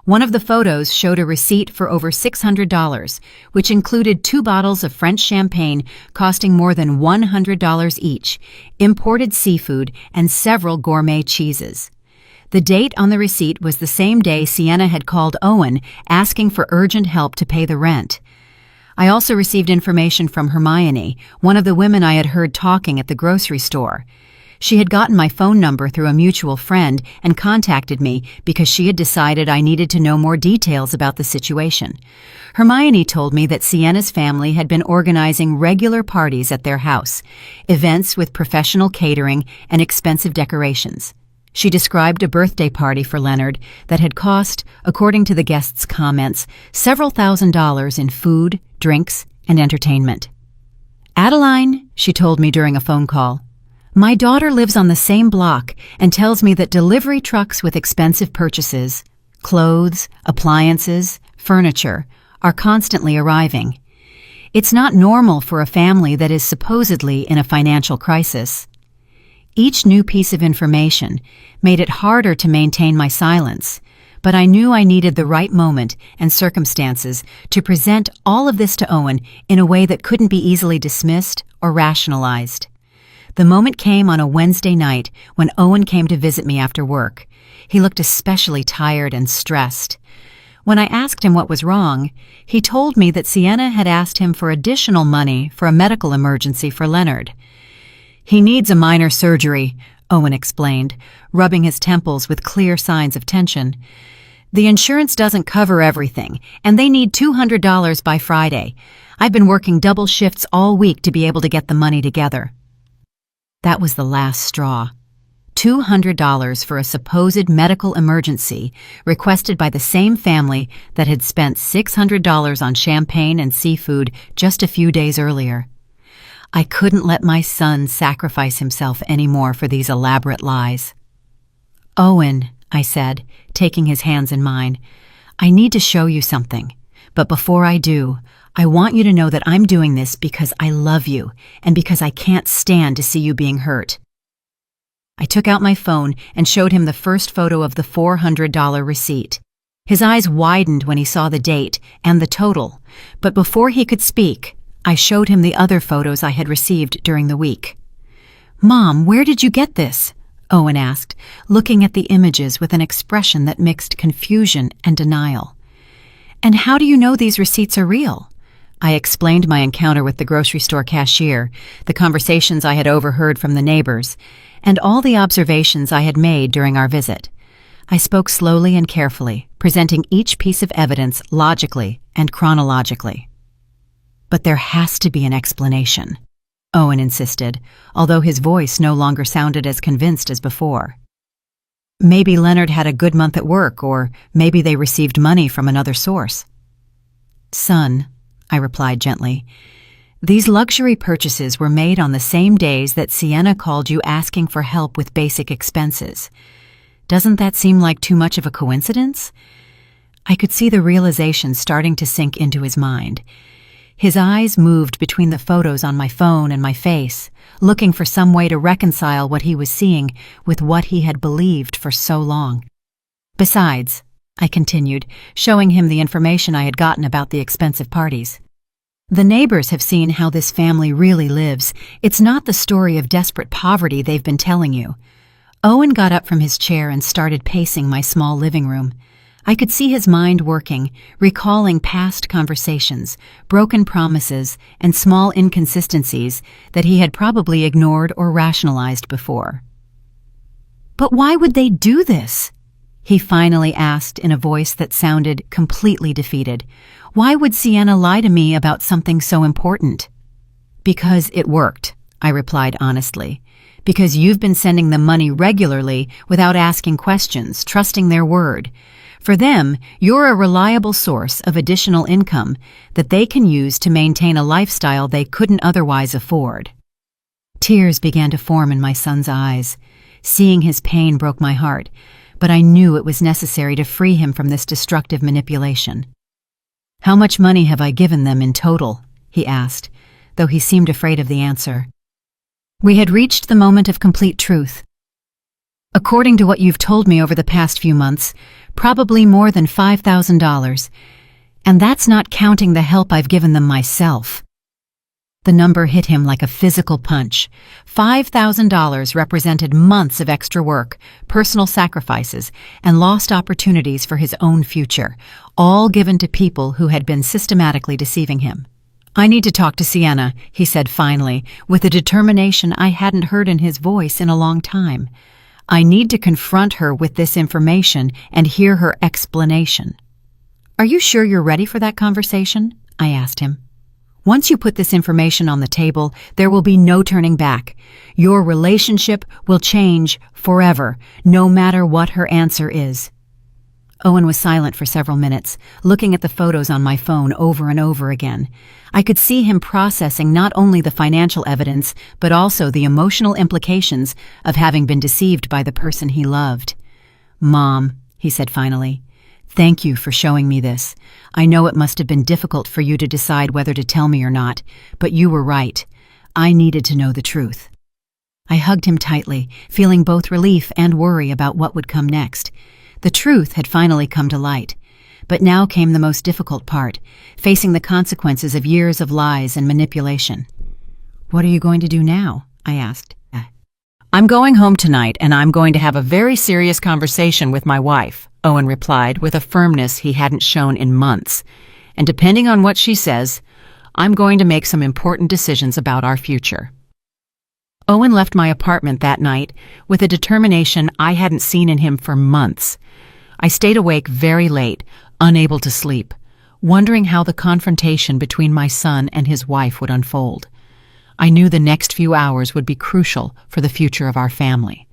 One of the photos showed a receipt for over $600, which included 2 bottles of French champagne costing more than $100 each, imported seafood, and several gourmet cheeses. The date on the receipt was the same day Sienna had called Owen asking for urgent help to pay the rent. I also received information from Hermione, one of the women I had heard talking at the grocery store. She had gotten my phone number through a mutual friend and contacted me because she had decided I needed to know more details about the situation. Hermione told me that Sienna's family had been organizing regular parties at their house, events with professional catering and expensive decorations. She described a birthday party for Leonard that had cost, according to the guests' comments, several $1,000s in food, drinks, and entertainment. "Adeline," she told me during a phone call, "my daughter lives on the same block and tells me that delivery trucks with expensive purchases, clothes, appliances, furniture, are constantly arriving. It's not normal for a family that is supposedly in a financial crisis." Each new piece of information made it harder to maintain my silence, but I knew I needed the right moment and circumstances to present all of this to Owen in a way that couldn't be easily dismissed or rationalized. The moment came on a Wednesday night when Owen came to visit me after work. He looked especially tired and stressed. When I asked him what was wrong, he told me that Sienna had asked him for additional money for a medical emergency for Leonard. "He needs a minor surgery," Owen explained, rubbing his temples with clear signs of tension. "The insurance doesn't cover everything, and they need $200 by Friday. I've been working double shifts all week to be able to get the money together." That was the last straw. $200 for a supposed medical emergency requested by the same family that had spent $600 on champagne and seafood just a few days earlier. I couldn't let my son sacrifice himself anymore for these elaborate lies. "Owen," I said, taking his hands in mine, "I need to show you something. But before I do, I want you to know that I'm doing this because I love you and because I can't stand to see you being hurt." I took out my phone and showed him the first photo of the $400 receipt. His eyes widened when he saw the date and the total, but before he could speak, I showed him the other photos I had received during the week. "Mom, where did you get this?" Owen asked, looking at the images with an expression that mixed confusion and denial. "And how do you know these receipts are real?" I explained my encounter with the grocery store cashier, the conversations I had overheard from the neighbors, and all the observations I had made during our visit. I spoke slowly and carefully, presenting each piece of evidence logically and chronologically. "But there has to be an explanation," Owen insisted, although his voice no longer sounded as convinced as before. "Maybe Leonard had a good month at work, or maybe they received money from another source." "Son," I replied gently, "these luxury purchases were made on the same days that Sienna called you asking for help with basic expenses. Doesn't that seem like too much of a coincidence?" I could see the realization starting to sink into his mind. His eyes moved between the photos on my phone and my face, looking for some way to reconcile what he was seeing with what he had believed for so long. "Besides," I continued, showing him the information I had gotten about the expensive parties, "the neighbors have seen how this family really lives. It's not the story of desperate poverty they've been telling you." Owen got up from his chair and started pacing my small living room. I could see his mind working, recalling past conversations, broken promises, and small inconsistencies that he had probably ignored or rationalized before. "But why would they do this?" he finally asked in a voice that sounded completely defeated. "Why would Sienna lie to me about something so important?" "Because it worked," I replied honestly. "Because you've been sending them money regularly without asking questions, trusting their word. For them, you're a reliable source of additional income that they can use to maintain a lifestyle they couldn't otherwise afford." Tears began to form in my son's eyes. Seeing his pain broke my heart, but I knew it was necessary to free him from this destructive manipulation. "How much money have I given them in total?" he asked, though he seemed afraid of the answer. We had reached the moment of complete truth. "According to what you've told me over the past few months, probably more than $5,000, and that's not counting the help I've given them myself." The number hit him like a physical punch. $5,000 represented months of extra work, personal sacrifices, and lost opportunities for his own future, all given to people who had been systematically deceiving him. "I need to talk to Sienna," he said finally, with a determination I hadn't heard in his voice in a long time. "I need to confront her with this information and hear her explanation." "Are you sure you're ready for that conversation?" I asked him. "Once you put this information on the table, there will be no turning back. Your relationship will change forever, no matter what her answer is." Owen was silent for several minutes, looking at the photos on my phone over and over again. I could see him processing not only the financial evidence, but also the emotional implications of having been deceived by the person he loved. "Mom," he said finally, "thank you for showing me this. I know it must have been difficult for you to decide whether to tell me or not, but you were right. I needed to know the truth." I hugged him tightly, feeling both relief and worry about what would come next. The truth had finally come to light. But now came the most difficult part, facing the consequences of years of lies and manipulation. "What are you going to do now?" I asked. "I'm going home tonight, and I'm going to have a very serious conversation with my wife," Owen replied with a firmness he hadn't shown in months. "And depending on what she says, I'm going to make some important decisions about our future." Owen left my apartment that night with a determination I hadn't seen in him for months. I stayed awake very late, unable to sleep, wondering how the confrontation between my son and his wife would unfold. I knew the next few hours would be crucial for the future of our family.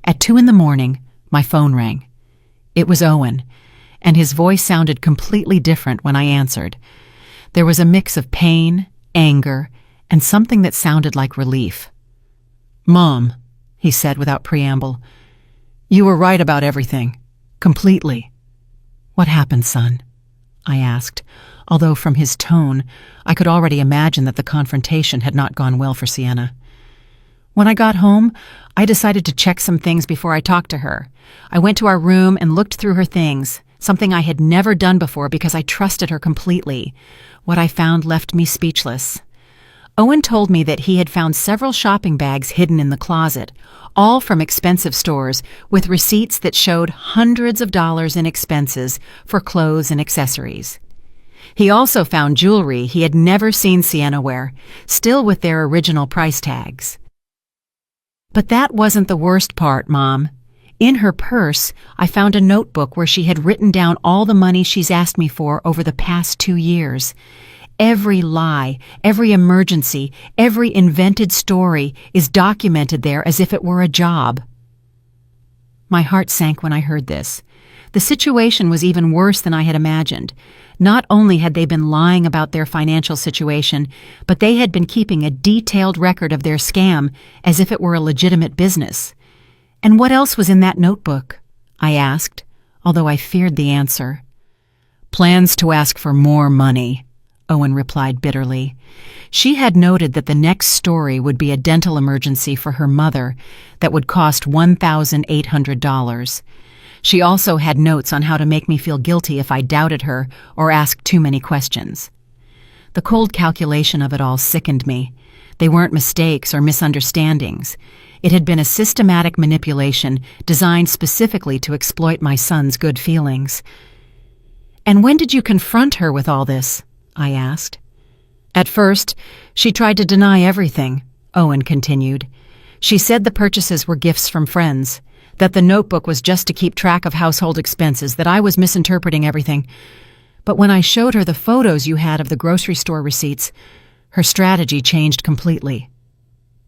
At 2 a.m, my phone rang. It was Owen, and his voice sounded completely different when I answered. There was a mix of pain, anger, and something that sounded like relief. "Mom," he said without preamble, "you were right about everything. Completely." "What happened, son?" I asked, although from his tone, I could already imagine that the confrontation had not gone well for Sienna. When I got home, I decided to check some things before I talked to her. I went to our room and looked through her things, something I had never done before because I trusted her completely. What I found left me speechless. Owen told me that he had found several shopping bags hidden in the closet, all from expensive stores, with receipts that showed hundreds of dollars in expenses for clothes and accessories. He also found jewelry he had never seen Sienna wear, still with their original price tags. But that wasn't the worst part, Mom. In her purse, I found a notebook where she had written down all the money she's asked me for over the past 2 years. Every lie, every emergency, every invented story is documented there as if it were a job. My heart sank when I heard this. The situation was even worse than I had imagined. Not only had they been lying about their financial situation, but they had been keeping a detailed record of their scam as if it were a legitimate business. And what else was in that notebook? I asked, although I feared the answer. Plans to ask for more money, Owen replied bitterly. She had noted that the next story would be a dental emergency for her mother that would cost $1,800. She also had notes on how to make me feel guilty if I doubted her or asked too many questions. The cold calculation of it all sickened me. They weren't mistakes or misunderstandings. It had been a systematic manipulation designed specifically to exploit my son's good feelings. And when did you confront her with all this? I asked. At first, she tried to deny everything, Owen continued. She said the purchases were gifts from friends, that the notebook was just to keep track of household expenses, that I was misinterpreting everything. But when I showed her the photos you had of the grocery store receipts, her strategy changed completely.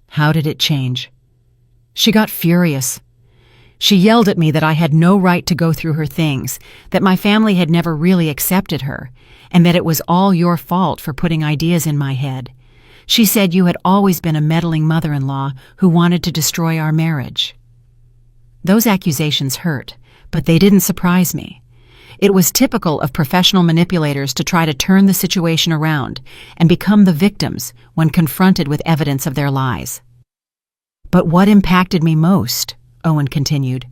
How did it change? She got furious. She yelled at me that I had no right to go through her things, that my family had never really accepted her, and that it was all your fault for putting ideas in my head. She said you had always been a meddling mother-in-law who wanted to destroy our marriage. Those accusations hurt, but they didn't surprise me. It was typical of professional manipulators to try to turn the situation around and become the victims when confronted with evidence of their lies. But what impacted me most, Owen continued,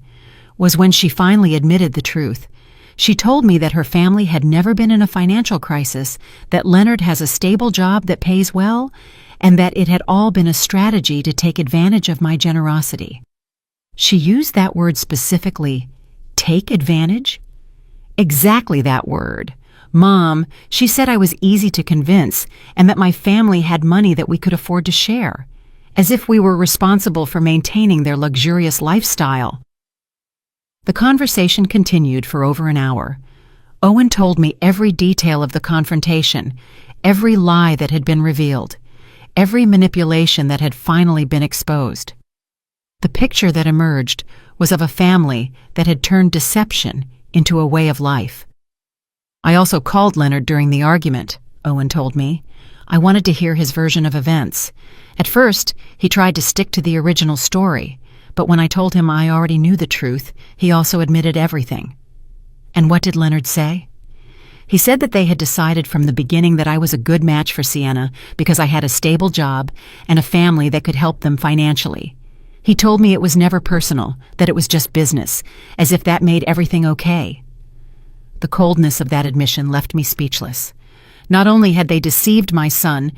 was when she finally admitted the truth. She told me that her family had never been in a financial crisis, that Leonard has a stable job that pays well, and that it had all been a strategy to take advantage of my generosity. She used that word specifically, take advantage? Exactly that word. Mom, she said I was easy to convince and that my family had money that we could afford to share, as if we were responsible for maintaining their luxurious lifestyle. The conversation continued for over an hour. Owen told me every detail of the confrontation, every lie that had been revealed, every manipulation that had finally been exposed. The picture that emerged was of a family that had turned deception into a way of life. I also called Leonard during the argument, Owen told me. I wanted to hear his version of events. At first, he tried to stick to the original story, but when I told him I already knew the truth, he also admitted everything. And what did Leonard say? He said that they had decided from the beginning that I was a good match for Sienna because I had a stable job and a family that could help them financially. He told me it was never personal, that it was just business, as if that made everything okay. The coldness of that admission left me speechless. Not only had they deceived my son,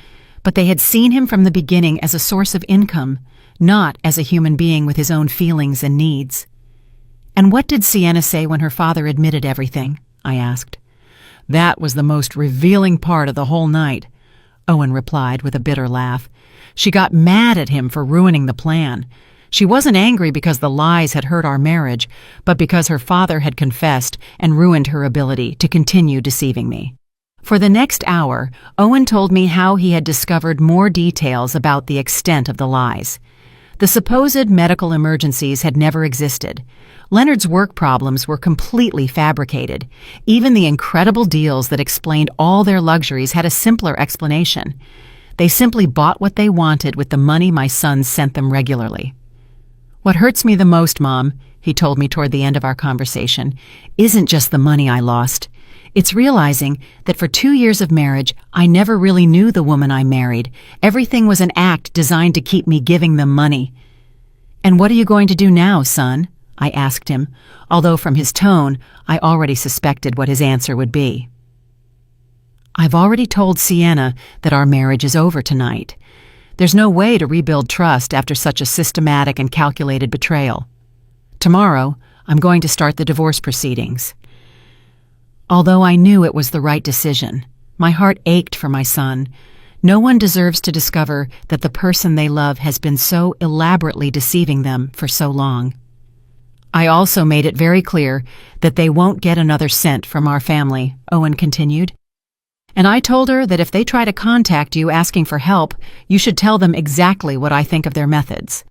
but they had seen him from the beginning as a source of income, not as a human being with his own feelings and needs. And what did Sienna say when her father admitted everything? I asked. That was the most revealing part of the whole night, Owen replied with a bitter laugh. She got mad at him for ruining the plan. She wasn't angry because the lies had hurt our marriage, but because her father had confessed and ruined her ability to continue deceiving me. For the next hour, Owen told me how he had discovered more details about the extent of the lies. The supposed medical emergencies had never existed. Leonard's work problems were completely fabricated. Even the incredible deals that explained all their luxuries had a simpler explanation. They simply bought what they wanted with the money my son sent them regularly. What hurts me the most, Mom, he told me toward the end of our conversation, isn't just the money I lost. It's realizing that for 2 years of marriage, I never really knew the woman I married. Everything was an act designed to keep me giving them money. "And what are you going to do now, son?" I asked him, although from his tone, I already suspected what his answer would be. "I've already told Sienna that our marriage is over tonight. There's no way to rebuild trust after such a systematic and calculated betrayal. Tomorrow, I'm going to start the divorce proceedings." Although I knew it was the right decision, my heart ached for my son. No one deserves to discover that the person they love has been so elaborately deceiving them for so long. I also made it very clear that they won't get another cent from our family, Owen continued. "And I told her that if they try to contact you asking for help, you should tell them exactly what I think of their methods."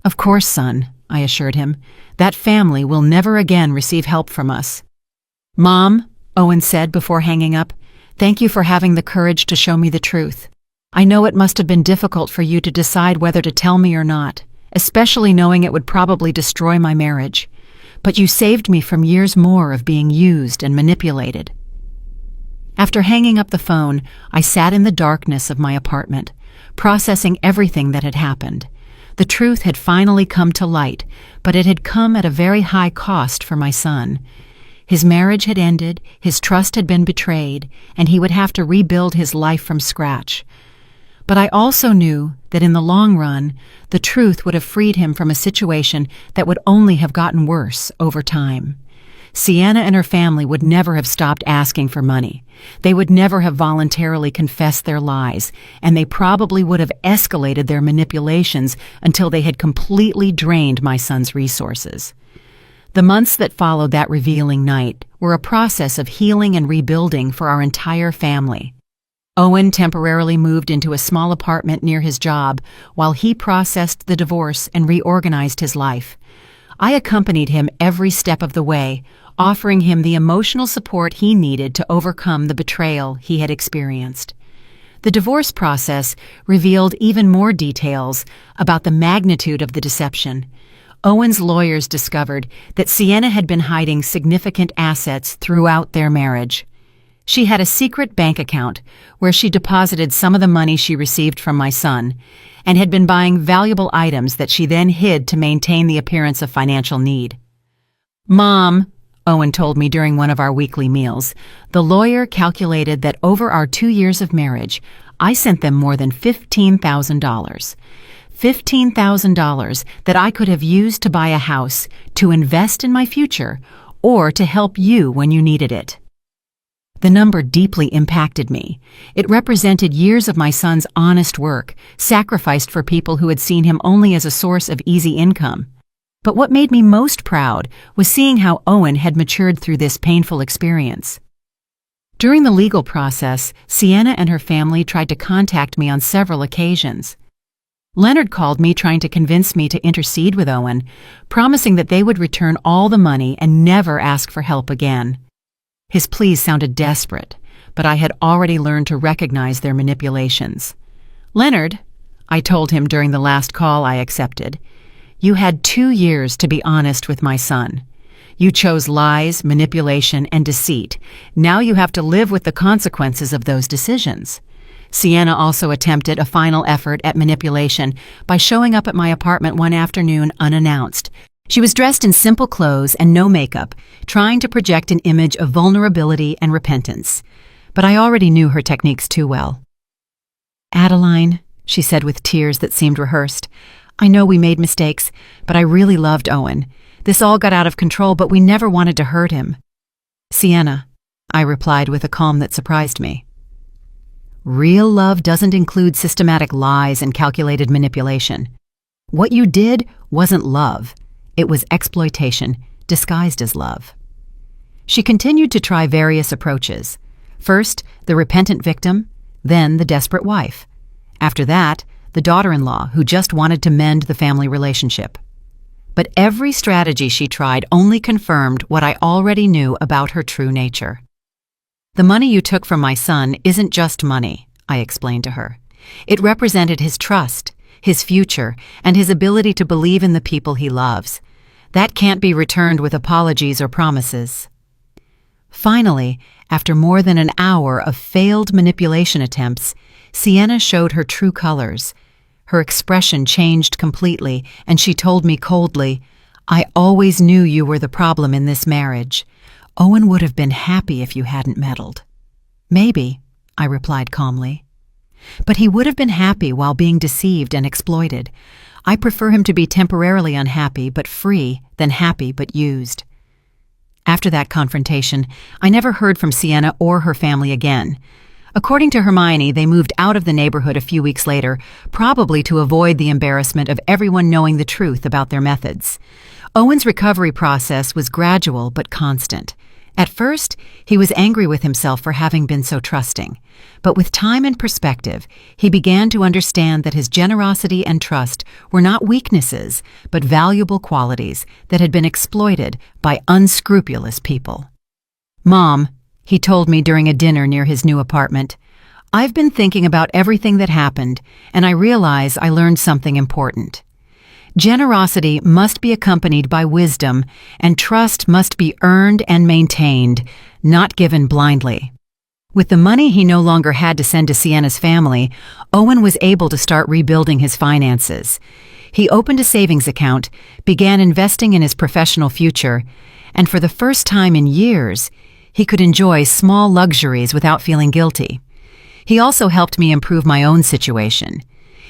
"Of course, son," I assured him. "That family will never again receive help from us." "Mom," Owen said before hanging up, "thank you for having the courage to show me the truth. I know it must have been difficult for you to decide whether to tell me or not, especially knowing it would probably destroy my marriage. But you saved me from years more of being used and manipulated." After hanging up the phone, I sat in the darkness of my apartment, processing everything that had happened. The truth had finally come to light, but it had come at a very high cost for my son. His marriage had ended, his trust had been betrayed, and he would have to rebuild his life from scratch. But I also knew that in the long run, the truth would have freed him from a situation that would only have gotten worse over time. Sienna and her family would never have stopped asking for money. They would never have voluntarily confessed their lies, and they probably would have escalated their manipulations until they had completely drained my son's resources. The months that followed that revealing night were a process of healing and rebuilding for our entire family. Owen temporarily moved into a small apartment near his job while he processed the divorce and reorganized his life. I accompanied him every step of the way, offering him the emotional support he needed to overcome the betrayal he had experienced. The divorce process revealed even more details about the magnitude of the deception. Owen's lawyers discovered that Sienna had been hiding significant assets throughout their marriage. She had a secret bank account where she deposited some of the money she received from my son, and had been buying valuable items that she then hid to maintain the appearance of financial need. "Mom," Owen told me during one of our weekly meals, "the lawyer calculated that over our 2 years of marriage, I sent them more than $15,000. $15,000 that I could have used to buy a house, to invest in my future, or to help you when you needed it." The number deeply impacted me. It represented years of my son's honest work, sacrificed for people who had seen him only as a source of easy income. But what made me most proud was seeing how Owen had matured through this painful experience. During the legal process, Sienna and her family tried to contact me on several occasions. Leonard called me trying to convince me to intercede with Owen, promising that they would return all the money and never ask for help again. His pleas sounded desperate, but I had already learned to recognize their manipulations. "Leonard," I told him during the last call I accepted, "you had 2 years to be honest with my son. You chose lies, manipulation, and deceit. Now you have to live with the consequences of those decisions." Sienna also attempted a final effort at manipulation by showing up at my apartment one afternoon unannounced. She was dressed in simple clothes and no makeup, trying to project an image of vulnerability and repentance. But I already knew her techniques too well. "Adeline," she said with tears that seemed rehearsed, "I know we made mistakes, but I really loved Owen. This all got out of control, but we never wanted to hurt him." "Sienna," I replied with a calm that surprised me. "Real love doesn't include systematic lies and calculated manipulation. What you did wasn't love. It was exploitation, disguised as love." She continued to try various approaches. First, the repentant victim, then the desperate wife. After that, the daughter-in-law who just wanted to mend the family relationship. But every strategy she tried only confirmed what I already knew about her true nature. "The money you took from my son isn't just money," I explained to her. "It represented his trust, his future, and his ability to believe in the people he loves. That can't be returned with apologies or promises." Finally, after more than an hour of failed manipulation attempts, Sienna showed her true colors. Her expression changed completely, and she told me coldly, "I always knew you were the problem in this marriage. Owen would have been happy if you hadn't meddled." "Maybe," I replied calmly. "But he would have been happy while being deceived and exploited. I prefer him to be temporarily unhappy but free than happy but used." After that confrontation, I never heard from Sienna or her family again. According to Hermione, they moved out of the neighborhood a few weeks later, probably to avoid the embarrassment of everyone knowing the truth about their methods. Owen's recovery process was gradual but constant. At first, he was angry with himself for having been so trusting. But with time and perspective, he began to understand that his generosity and trust were not weaknesses, but valuable qualities that had been exploited by unscrupulous people. "Mom," he told me during a dinner near his new apartment, "I've been thinking about everything that happened, and I realize I learned something important. Generosity must be accompanied by wisdom, and trust must be earned and maintained, not given blindly." With the money he no longer had to send to Sienna's family, Owen was able to start rebuilding his finances. He opened a savings account, began investing in his professional future, and for the first time in years, he could enjoy small luxuries without feeling guilty. He also helped me improve my own situation.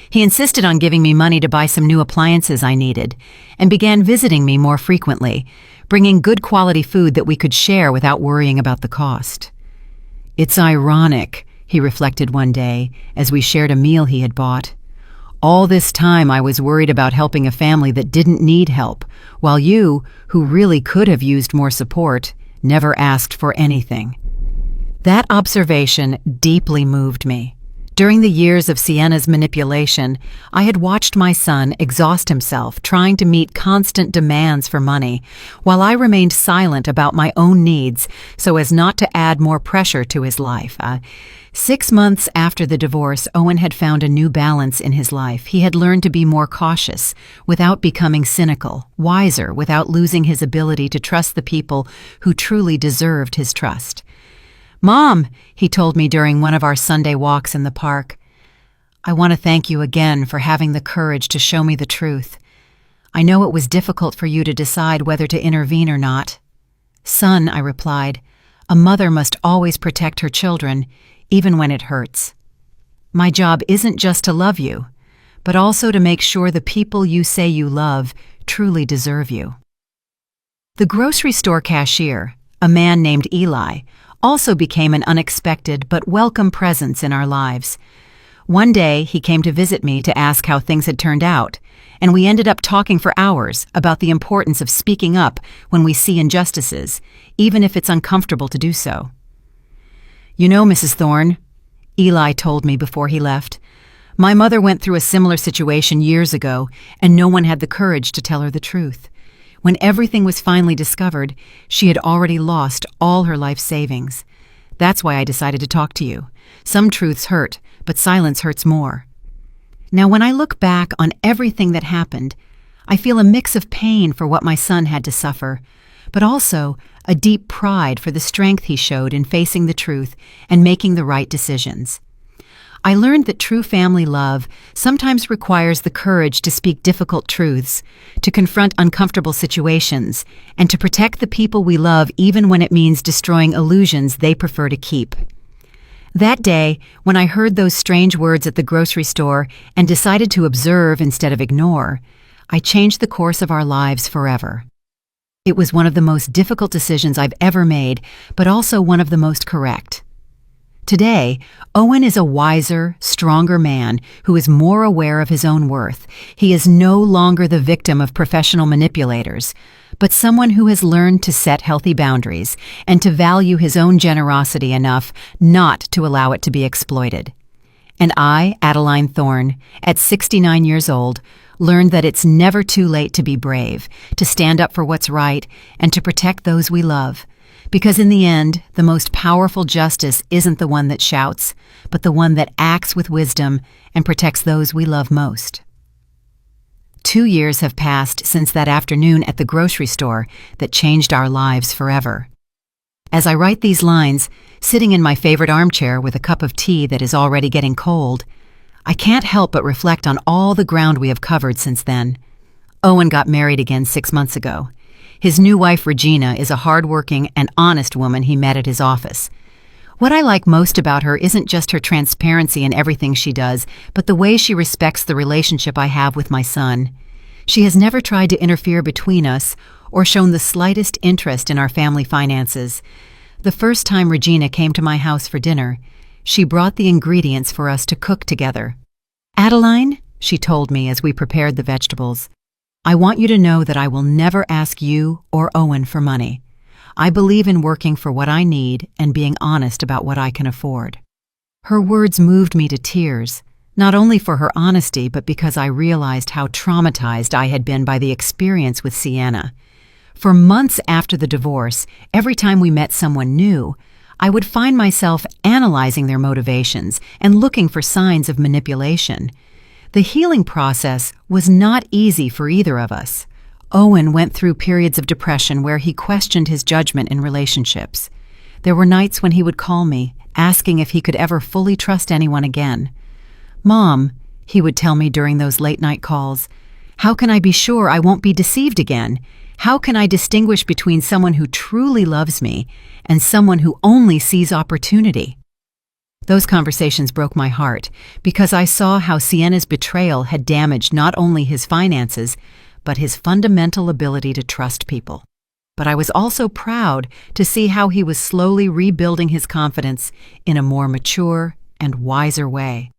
He insisted on giving me money to buy some new appliances I needed, and began visiting me more frequently, bringing good quality food that we could share without worrying about the cost. "It's ironic," he reflected one day, as we shared a meal he had bought. "All this time I was worried about helping a family that didn't need help, while you, who really could have used more support, never asked for anything." That observation deeply moved me. During the years of Sienna's manipulation, I had watched my son exhaust himself trying to meet constant demands for money, while I remained silent about my own needs so as not to add more pressure to his life. 6 months after the divorce, Owen had found a new balance in his life. He had learned to be more cautious without becoming cynical, wiser without losing his ability to trust the people who truly deserved his trust. "Mom," he told me during one of our Sunday walks in the park, "I want to thank you again for having the courage to show me the truth. I know it was difficult for you to decide whether to intervene or not." "Son," I replied, "a mother must always protect her children, even when it hurts. My job isn't just to love you, but also to make sure the people you say you love truly deserve you." The grocery store cashier, a man named Eli, also became an unexpected but welcome presence in our lives. One day, he came to visit me to ask how things had turned out, and we ended up talking for hours about the importance of speaking up when we see injustices, even if it's uncomfortable to do so. "You know, Mrs. Thorne," Eli told me before he left, "my mother went through a similar situation years ago, and no one had the courage to tell her the truth. When everything was finally discovered, she had already lost all her life savings. That's why I decided to talk to you. Some truths hurt, but silence hurts more." Now, when I look back on everything that happened, I feel a mix of pain for what my son had to suffer, but also a deep pride for the strength he showed in facing the truth and making the right decisions. I learned that true family love sometimes requires the courage to speak difficult truths, to confront uncomfortable situations, and to protect the people we love even when it means destroying illusions they prefer to keep. That day, when I heard those strange words at the grocery store and decided to observe instead of ignore, I changed the course of our lives forever. It was one of the most difficult decisions I've ever made, but also one of the most correct. Today, Owen is a wiser, stronger man who is more aware of his own worth. He is no longer the victim of professional manipulators, but someone who has learned to set healthy boundaries and to value his own generosity enough not to allow it to be exploited. And I, Adeline Thorne, at 69 years old, learned that it's never too late to be brave, to stand up for what's right, and to protect those we love. Because in the end, the most powerful justice isn't the one that shouts, but the one that acts with wisdom and protects those we love most. 2 years have passed since that afternoon at the grocery store that changed our lives forever. As I write these lines, sitting in my favorite armchair with a cup of tea that is already getting cold, I can't help but reflect on all the ground we have covered since then. Owen got married again 6 months ago. His new wife, Regina, is a hard-working and honest woman he met at his office. What I like most about her isn't just her transparency in everything she does, but the way she respects the relationship I have with my son. She has never tried to interfere between us or shown the slightest interest in our family finances. The first time Regina came to my house for dinner, she brought the ingredients for us to cook together. "Adeline," she told me as we prepared the vegetables, "I want you to know that I will never ask you or Owen for money. I believe in working for what I need and being honest about what I can afford." Her words moved me to tears, not only for her honesty, but because I realized how traumatized I had been by the experience with Sienna. For months after the divorce, every time we met someone new, I would find myself analyzing their motivations and looking for signs of manipulation. The healing process was not easy for either of us. Owen went through periods of depression where he questioned his judgment in relationships. There were nights when he would call me, asking if he could ever fully trust anyone again. "Mom," he would tell me during those late-night calls, "how can I be sure I won't be deceived again? How can I distinguish between someone who truly loves me and someone who only sees opportunity?" Those conversations broke my heart because I saw how Sienna's betrayal had damaged not only his finances, but his fundamental ability to trust people. But I was also proud to see how he was slowly rebuilding his confidence in a more mature and wiser way.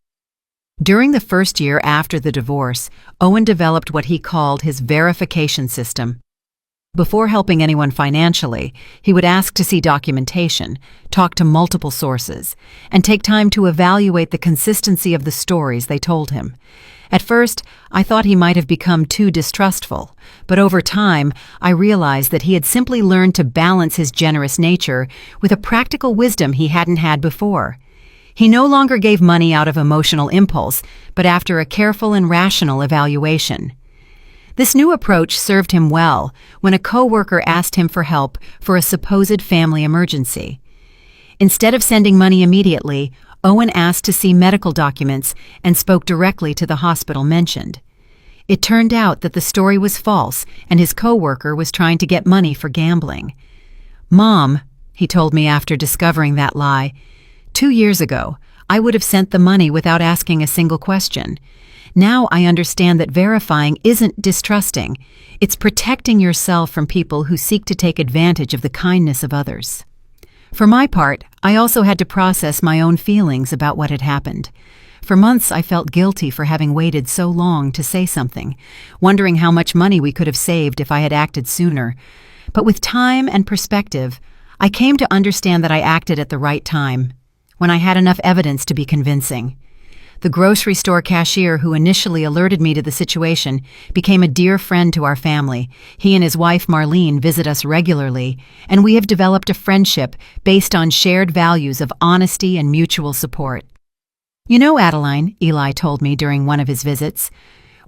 During the first year after the divorce, Owen developed what he called his verification system. Before helping anyone financially, he would ask to see documentation, talk to multiple sources, and take time to evaluate the consistency of the stories they told him. At first, I thought he might have become too distrustful, but over time, I realized that he had simply learned to balance his generous nature with a practical wisdom he hadn't had before. He no longer gave money out of emotional impulse, but after a careful and rational evaluation. This new approach served him well when a coworker asked him for help for a supposed family emergency. Instead of sending money immediately, Owen asked to see medical documents and spoke directly to the hospital mentioned. It turned out that the story was false and his coworker was trying to get money for gambling. "Mom," he told me after discovering that lie, "2 years ago, I would have sent the money without asking a single question. Now I understand that verifying isn't distrusting. It's protecting yourself from people who seek to take advantage of the kindness of others." For my part, I also had to process my own feelings about what had happened. For months, I felt guilty for having waited so long to say something, wondering how much money we could have saved if I had acted sooner. But with time and perspective, I came to understand that I acted at the right time, when I had enough evidence to be convincing. The grocery store cashier who initially alerted me to the situation became a dear friend to our family. He and his wife Marlene visit us regularly, and we have developed a friendship based on shared values of honesty and mutual support. "You know, Adeline," Eli told me during one of his visits,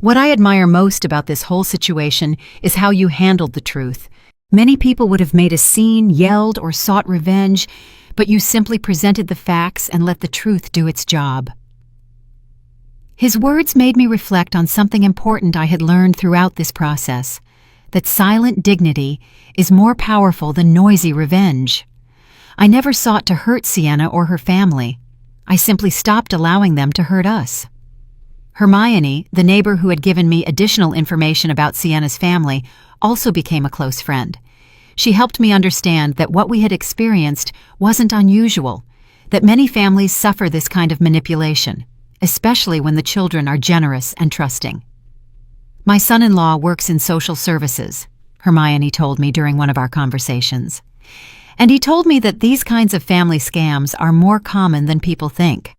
"what I admire most about this whole situation is how you handled the truth. Many people would have made a scene, yelled, or sought revenge, but you simply presented the facts and let the truth do its job." His words made me reflect on something important I had learned throughout this process, that silent dignity is more powerful than noisy revenge. I never sought to hurt Sienna or her family. I simply stopped allowing them to hurt us. Hermione, the neighbor who had given me additional information about Sienna's family, also became a close friend. She helped me understand that what we had experienced wasn't unusual, that many families suffer this kind of manipulation, especially when the children are generous and trusting. "My son-in-law works in social services," Hermione told me during one of our conversations. "And he told me that these kinds of family scams are more common than people think.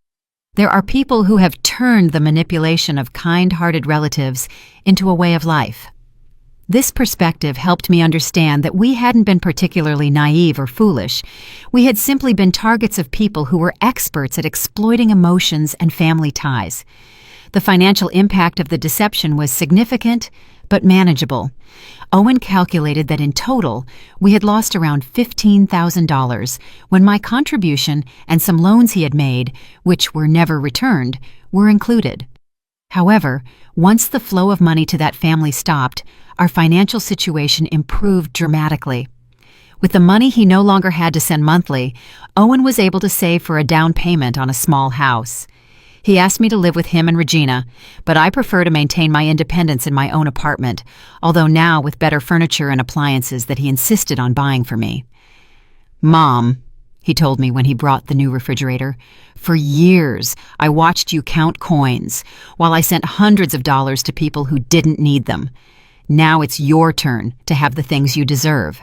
There are people who have turned the manipulation of kind-hearted relatives into a way of life." This perspective helped me understand that we hadn't been particularly naive or foolish. We had simply been targets of people who were experts at exploiting emotions and family ties. The financial impact of the deception was significant, but manageable. Owen calculated that in total, we had lost around $15,000 when my contribution and some loans he had made, which were never returned, were included. However, once the flow of money to that family stopped, our financial situation improved dramatically. With the money he no longer had to send monthly, Owen was able to save for a down payment on a small house. He asked me to live with him and Regina, but I prefer to maintain my independence in my own apartment, although now with better furniture and appliances that he insisted on buying for me. "Mom," he told me when he brought the new refrigerator, "for years I watched you count coins while I sent hundreds of dollars to people who didn't need them. Now it's your turn to have the things you deserve."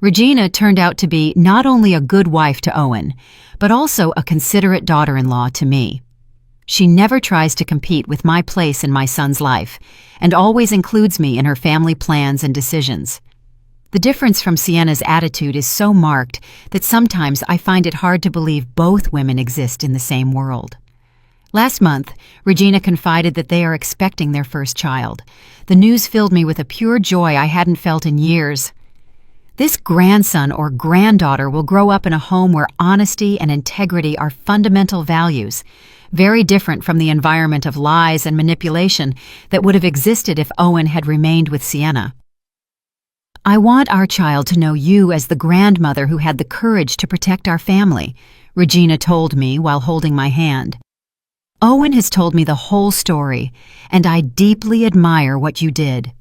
Regina turned out to be not only a good wife to Owen, but also a considerate daughter-in-law to me. She never tries to compete with my place in my son's life, and always includes me in her family plans and decisions. The difference from Sienna's attitude is so marked that sometimes I find it hard to believe both women exist in the same world. Last month, Regina confided that they are expecting their first child. The news filled me with a pure joy I hadn't felt in years. This grandson or granddaughter will grow up in a home where honesty and integrity are fundamental values, very different from the environment of lies and manipulation that would have existed if Owen had remained with Sienna. "I want our child to know you as the grandmother who had the courage to protect our family," Regina told me while holding my hand. "Owen has told me the whole story, and I deeply admire what you did.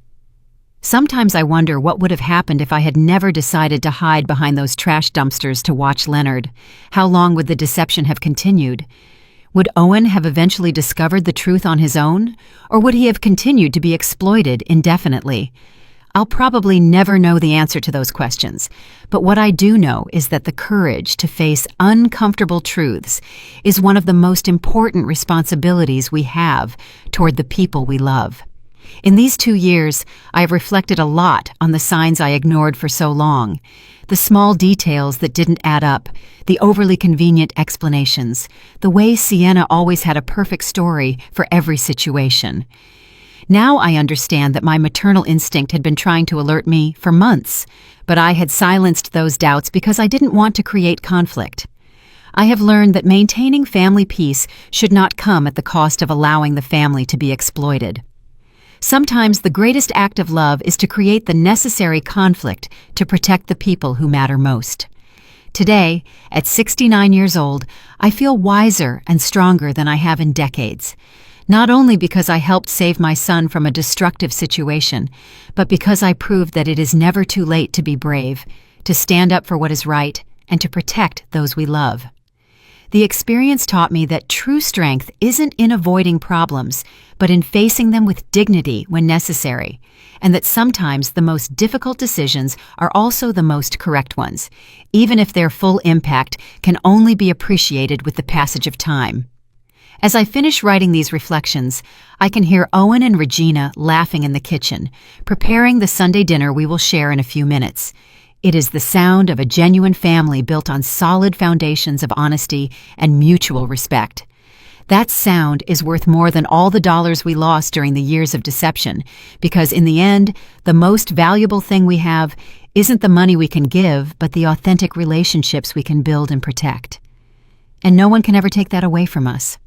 Sometimes I wonder what would have happened if I had never decided to hide behind those trash dumpsters to watch Leonard. How long would the deception have continued? Would Owen have eventually discovered the truth on his own, or would he have continued to be exploited indefinitely? I'll probably never know the answer to those questions, but what I do know is that the courage to face uncomfortable truths is one of the most important responsibilities we have toward the people we love. In these 2 years, I have reflected a lot on the signs I ignored for so long, the small details that didn't add up, the overly convenient explanations, the way Sienna always had a perfect story for every situation. Now I understand that my maternal instinct had been trying to alert me for months, but I had silenced those doubts because I didn't want to create conflict. I have learned that maintaining family peace should not come at the cost of allowing the family to be exploited. Sometimes the greatest act of love is to create the necessary conflict to protect the people who matter most. Today, at 69 years old, I feel wiser and stronger than I have in decades. Not only because I helped save my son from a destructive situation, but because I proved that it is never too late to be brave, to stand up for what is right, and to protect those we love. The experience taught me that true strength isn't in avoiding problems, but in facing them with dignity when necessary, and that sometimes the most difficult decisions are also the most correct ones, even if their full impact can only be appreciated with the passage of time. As I finish writing these reflections, I can hear Owen and Regina laughing in the kitchen, preparing the Sunday dinner we will share in a few minutes. It is the sound of a genuine family built on solid foundations of honesty and mutual respect. That sound is worth more than all the dollars we lost during the years of deception, because in the end, the most valuable thing we have isn't the money we can give, but the authentic relationships we can build and protect. And no one can ever take that away from us.